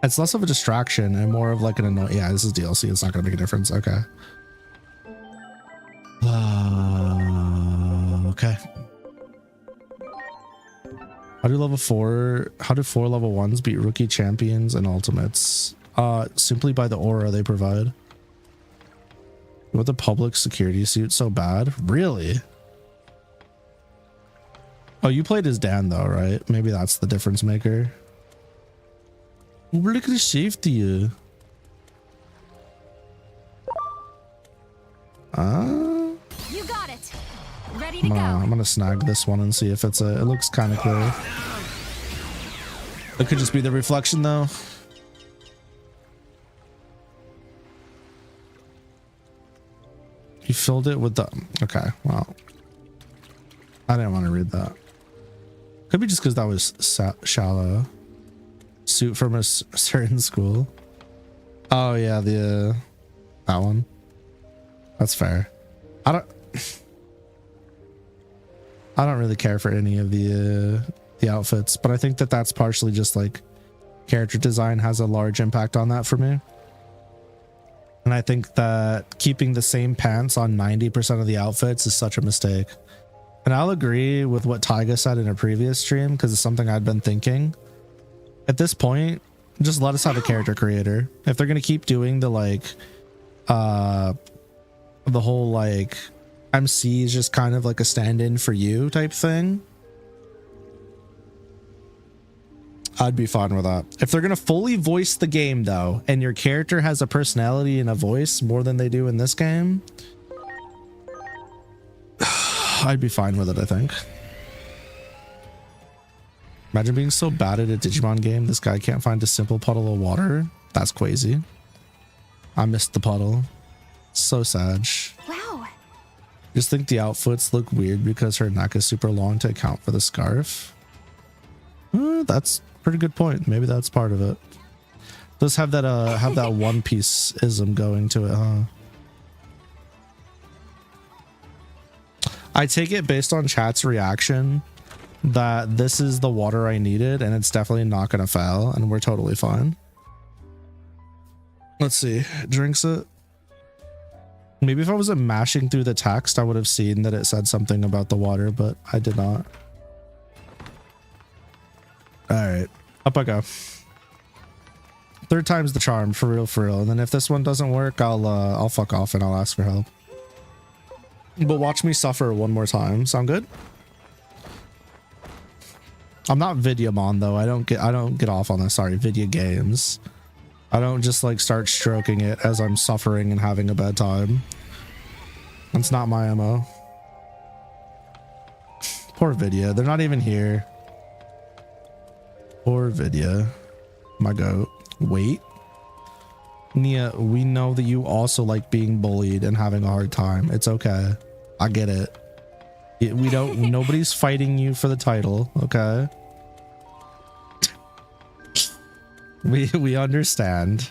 it's less of a distraction and more of like an annoying. Yeah, this is DLC. It's not going to make a difference. Okay. Okay. How do level 4 level 1s beat rookie champions and ultimates? Simply by the aura they provide. With the public security suit so bad? Really? Oh, you played as Dan though, right? Maybe that's the difference maker. Look at the safety. You got it. Ready to go. I'm gonna snag this one and see if it's it looks kind of clear. It could just be the reflection though. You filled it with the okay. Well, I didn't want to read that. Could be just because that was shallow. Suit from a certain school. Oh yeah, that one. That's fair. I don't. I don't really care for any of the outfits, but I think that that's partially just like character design has a large impact on that for me. And I think that keeping the same pants on 90% of the outfits is such a mistake. And I'll agree with what Taiga said in a previous stream, because it's something I'd been thinking. At this point, just let us have a character creator. If they're going to keep doing the like, the whole like MC is just kind of like a stand-in for you type thing, I'd be fine with that. If they're going to fully voice the game though, and your character has a personality and a voice more than they do in this game, I'd be fine with it, I think. Imagine being so bad at a Digimon game, this guy can't find a simple puddle of water. That's crazy. I missed the puddle. So sad. Wow. Just think the outfits look weird because her neck is super long to account for the scarf. That's a pretty good point. Maybe that's part of it. Does have that One Piece ism going to it, huh? I take it based on chat's reaction that this is the water I needed and it's definitely not going to fail and we're totally fine. Let's see. Drinks it. Maybe if I wasn't mashing through the text, I would have seen that it said something about the water, but I did not. All right, up I go. Third time's the charm, for real, for real. And then if this one doesn't work, I'll fuck off and I'll ask for help. But watch me suffer one more time. Sound good? I'm not Videomon though. I don't get off on this. Sorry, video games. I don't just like start stroking it as I'm suffering and having a bad time. That's not my MO. Poor Vidya. They're not even here. Poor Vidya. My goat. Wait. Nia, we know that you also like being bullied and having a hard time. It's okay. I get it. We don't, nobody's fighting you for the title, okay? We understand.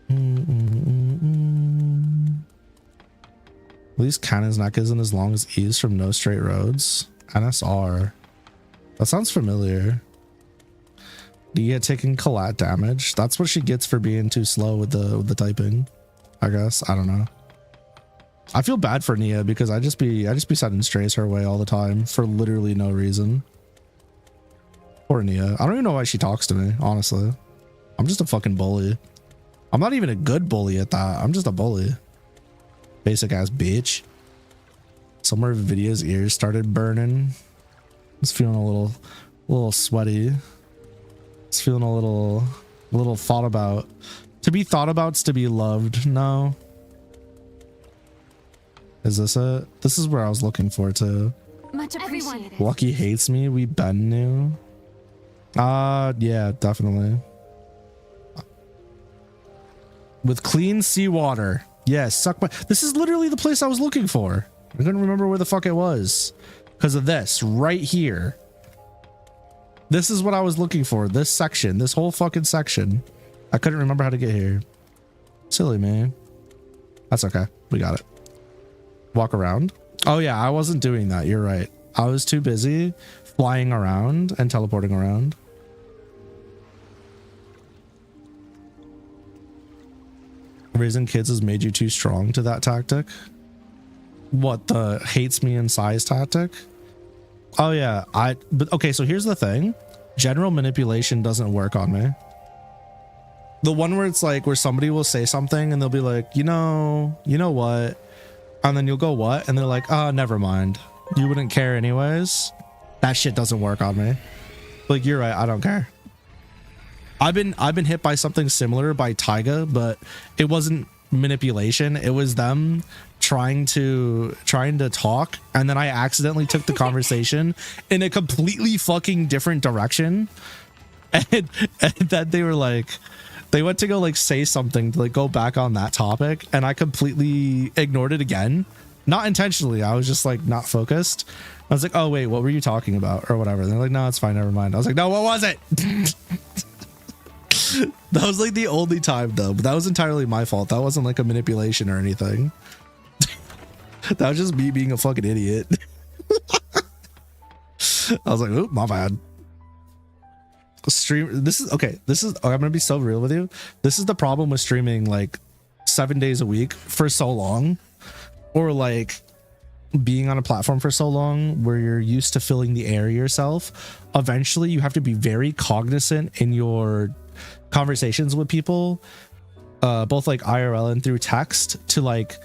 At least Cannon's neck isn't as long as E's from No Straight Roads. NSR. That sounds familiar. Nia taking collat damage. That's what she gets for being too slow with the typing, I guess. I don't know. I feel bad for Nia because I just be sending strays her way all the time for literally no reason. Poor Nia. I don't even know why she talks to me, honestly. I'm just a fucking bully. I'm not even a good bully at that. I'm just a bully. Basic ass bitch. Somewhere Video's ears started burning. I was feeling a little sweaty. It's feeling a little thought about. To be thought about's to be loved. No. Is this it? This is where I was looking for too. Much appreciated. Lucky hates me. We been new. Yeah, definitely. With clean seawater. Yes, suck my. This is literally the place I was looking for. I couldn't remember where the fuck it was because of this right here. This is what I was looking for. This section, this whole fucking section. I couldn't remember how to get here. Silly, man. That's okay. We got it. Walk around. Oh yeah, I wasn't doing that. You're right. I was too busy flying around and teleporting around. Raising kids has made you too strong to that tactic. What, the hates me in size tactic? Oh yeah, but okay, so here's the thing. General manipulation doesn't work on me. The one where it's like where somebody will say something and they'll be like, you know what? And then you'll go, what? And they're like, oh, never mind. You wouldn't care anyways. That shit doesn't work on me. Like, you're right, I don't care. I've been hit by something similar by Taiga, but it wasn't manipulation. It was them trying to talk, and then I accidentally took the conversation in a completely fucking different direction. And then they were like, they went to go like say something to like go back on that topic, and I completely ignored it again. Not intentionally. I was just like not focused. I was like, oh wait, what were you talking about or whatever? And they're like, no, it's fine, never mind. I was like, no, what was it? That was like the only time though, but that was entirely my fault. That wasn't like a manipulation or anything. That was just me being a fucking idiot. I was like, oop, my bad. Stream. This is okay. I'm gonna be so real with you. This is the problem with streaming like 7 days a week for so long, or like being on a platform for so long where you're used to filling the air yourself. Eventually, you have to be very cognizant in your conversations with people, both like IRL and through text, to like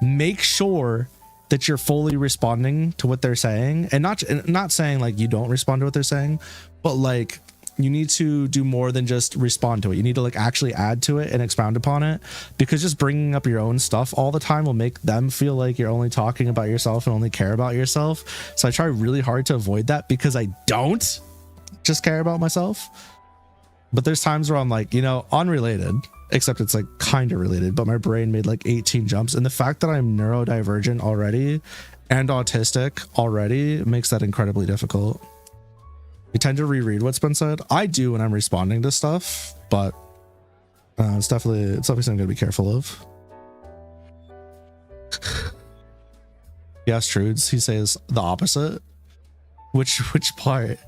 make sure that you're fully responding to what they're saying, and not saying like you don't respond to what they're saying, but like you need to do more than just respond to it. You need to like actually add to it and expound upon it, because just bringing up your own stuff all the time will make them feel like you're only talking about yourself and only care about yourself. So I try really hard to avoid that, because I don't just care about myself. But there's times where I'm like, you know, unrelated, except it's like kind of related, but my brain made like 18 jumps, and the fact that I'm neurodivergent already and autistic already makes that incredibly difficult. You tend to reread what's been said. I do when I'm responding to stuff, but it's definitely something I'm gonna be careful of. Yes, Trudes, he says the opposite. Which part?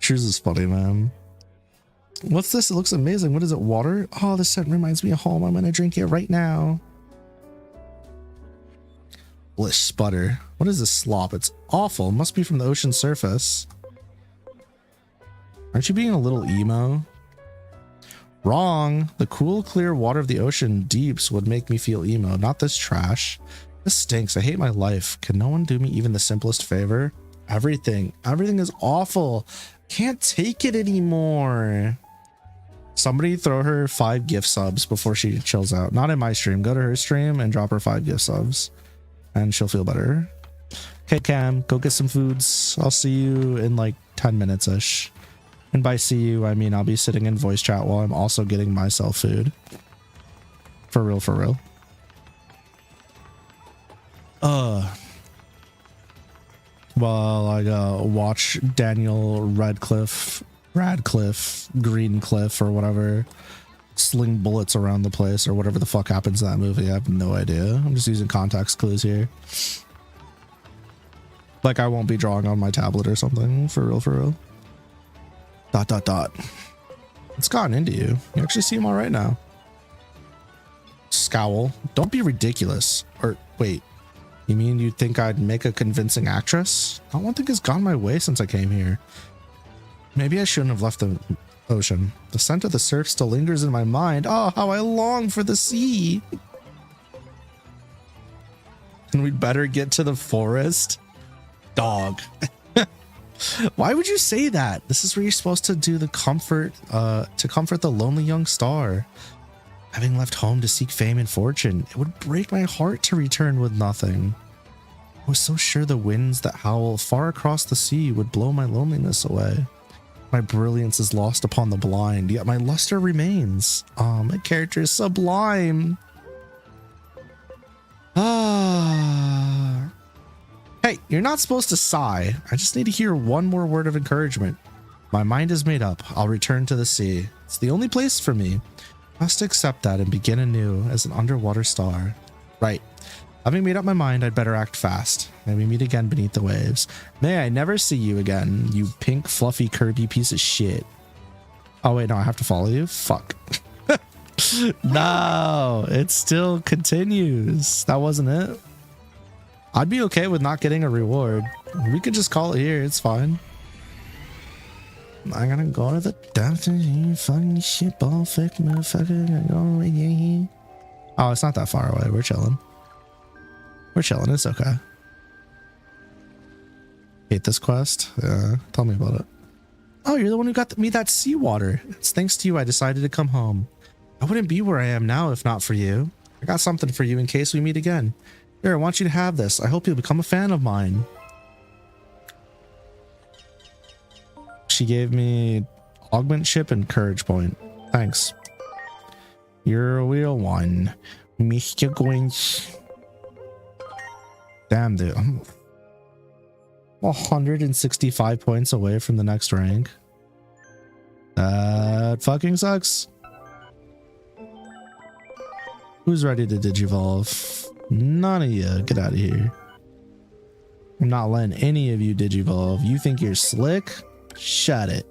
Trudes is funny, man. What's this? It looks amazing. What is it? Water? Oh, this scent reminds me of home. I'm gonna drink it right now. Blish sputter. What is this slop? It's awful. It must be from the ocean surface. Aren't you being a little emo? Wrong. The cool, clear water of the ocean deeps would make me feel emo. Not this trash. This stinks. I hate my life. Can no one do me even the simplest favor? Everything is awful. Can't take it anymore. Somebody throw her 5 gift subs before she chills out. Not in my stream. Go to her stream and drop her 5 gift subs, and she'll feel better. Okay, Cam, go get some foods. I'll see you in like 10 minutes ish. And by see you, I mean I'll be sitting in voice chat while I'm also getting myself food. For real, for real. Well, I watch Daniel Radcliffe, Greencliff, or whatever, sling bullets around the place, or whatever the fuck happens in that movie. I have no idea. I'm just using context clues here. Like I won't be drawing on my tablet or something. For real, for real. ... It's gotten into you. You actually seem all right now. Scowl. Don't be ridiculous. Or wait, you mean you think I'd make a convincing actress? Not one thing has gone my way since I came here. Maybe I shouldn't have left the ocean. The scent of the surf still lingers in my mind. Oh, how I long for the sea. And we'd better get to the forest. Dog. Why would you say that? This is where you're supposed to do the comfort, to comfort the lonely young star. Having left home to seek fame and fortune, it would break my heart to return with nothing. I was so sure the winds that howl far across the sea would blow my loneliness away. My brilliance is lost upon the blind, yet my luster remains. Oh, my character is sublime. Ah. Hey, you're not supposed to sigh. I just need to hear one more word of encouragement. My mind is made up. I'll return to the sea. It's the only place for me. I must accept that and begin anew as an underwater star. Right. Having made up my mind, I'd better act fast. May we meet again beneath the waves. May I never see you again, you pink, fluffy Kirby piece of shit. Oh, wait, no, I have to follow you? Fuck. No, it still continues. That wasn't it. I'd be okay with not getting a reward. We could just call it here. It's fine. I'm gonna go to the doctor. You fucking shitball fake motherfucker. Oh, it's not that far away. We're chilling. We're chilling. It's okay. Hate this quest. Yeah, tell me about it. Oh, you're the one who got me that seawater. It's thanks to you I decided to come home. I wouldn't be where I am now if not for you. I got something for you in case we meet again. Here, I want you to have this. I hope you'll become a fan of mine. She gave me augment chip and courage point. Thanks. You're a real one, Mr. Grinch. Damn, dude. I'm 165 points away from the next rank. That fucking sucks. Who's ready to digivolve? None of you. Get out of here. I'm not letting any of you digivolve. You think you're slick? Shut it.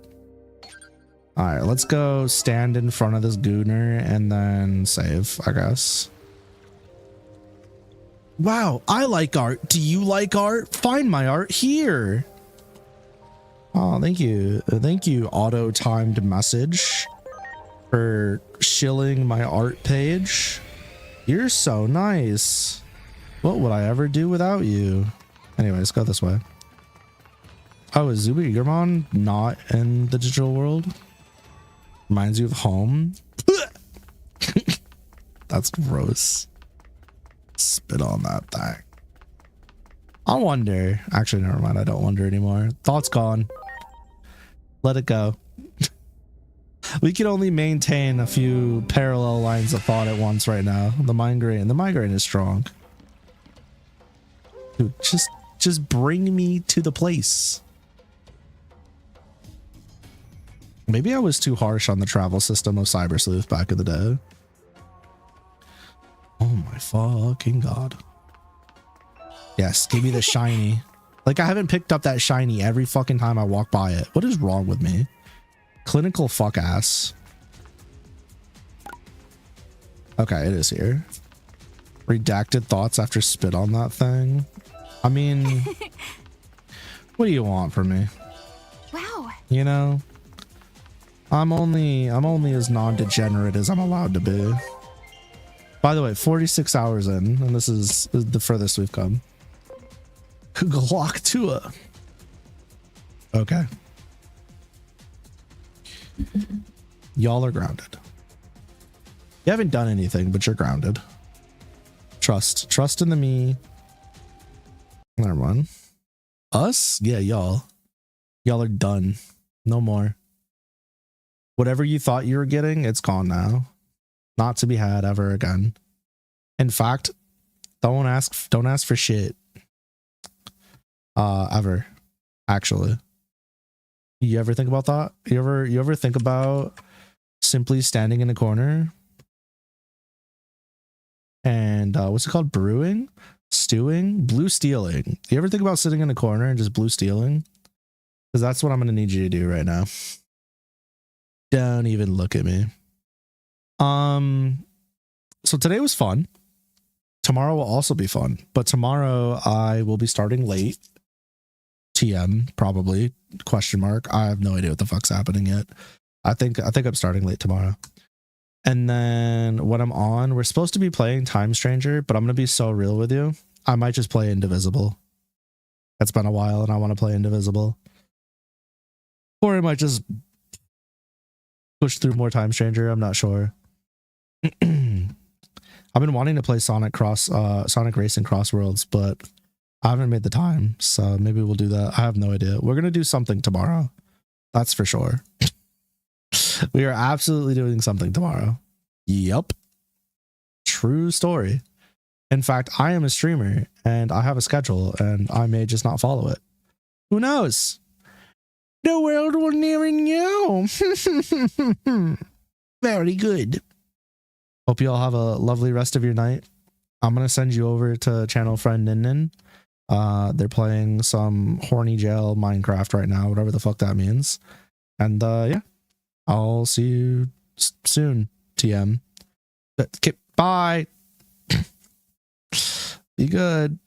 All right, let's go stand in front of this gooner and then save, I guess. Wow, I like art. Do you like art? Find my art here. Oh, thank you. Thank you, auto-timed message, for shilling my art page. You're so nice. What would I ever do without you? Anyways, go this way. Oh, is Zuba not in the digital world? Reminds you of home? That's gross. Spit on that thing. I wonder. Actually, never mind. I don't wonder anymore. Thought's gone. Let it go. We can only maintain a few parallel lines of thought at once right now. The migraine is strong. Dude, just bring me to the place. Maybe I was too harsh on the travel system of Cyber Sleuth back in the day. Oh my fucking god. Yes, give me the shiny. Like, I haven't picked up that shiny every fucking time I walk by it. What is wrong with me? Clinical fuck ass. Okay, it is here. Redacted thoughts after spit on that thing. I mean, what do you want from me? Wow. You know, I'm only as non-degenerate as I'm allowed to be. By the way, 46 hours in, and this is the furthest we've come. Glock Tua. Okay. Y'all are grounded. You haven't done anything, but you're grounded. Trust in the me. Never mind. Us? Yeah, y'all are done. No more. Whatever you thought you were getting, it's gone now. Not to be had ever again. In fact, don't ask for shit. Ever. Actually. You ever think about that? You ever think about simply standing in a corner and what's it called? Brewing? Stewing? Blue stealing. You ever think about sitting in a corner and just blue stealing? Because that's what I'm going to need you to do right now. Don't even look at me. So today was fun. Tomorrow will also be fun, but tomorrow I will be starting late. TM probably ? I have no idea what the fuck's happening yet. I think I'm starting late tomorrow. And then when I'm on, we're supposed to be playing Time Stranger, but I'm going to be so real with you. I might just play Indivisible. It's been a while and I want to play Indivisible. Or I might just push through more Time Stranger. I'm not sure. I've been wanting to play Sonic Racing Crossworlds, but I haven't made the time. So maybe we'll do that. I have no idea. We're going to do something tomorrow. That's for sure. We are absolutely doing something tomorrow. Yup. True story. In fact, I am a streamer and I have a schedule and I may just not follow it. Who knows? The world will never know. Very good. Hope you all have a lovely rest of your night. I'm going to send you over to channel friend Nin. They're playing some horny jail Minecraft right now, whatever the fuck that means. And yeah, I'll see you soon, TM. Okay, bye. Be good.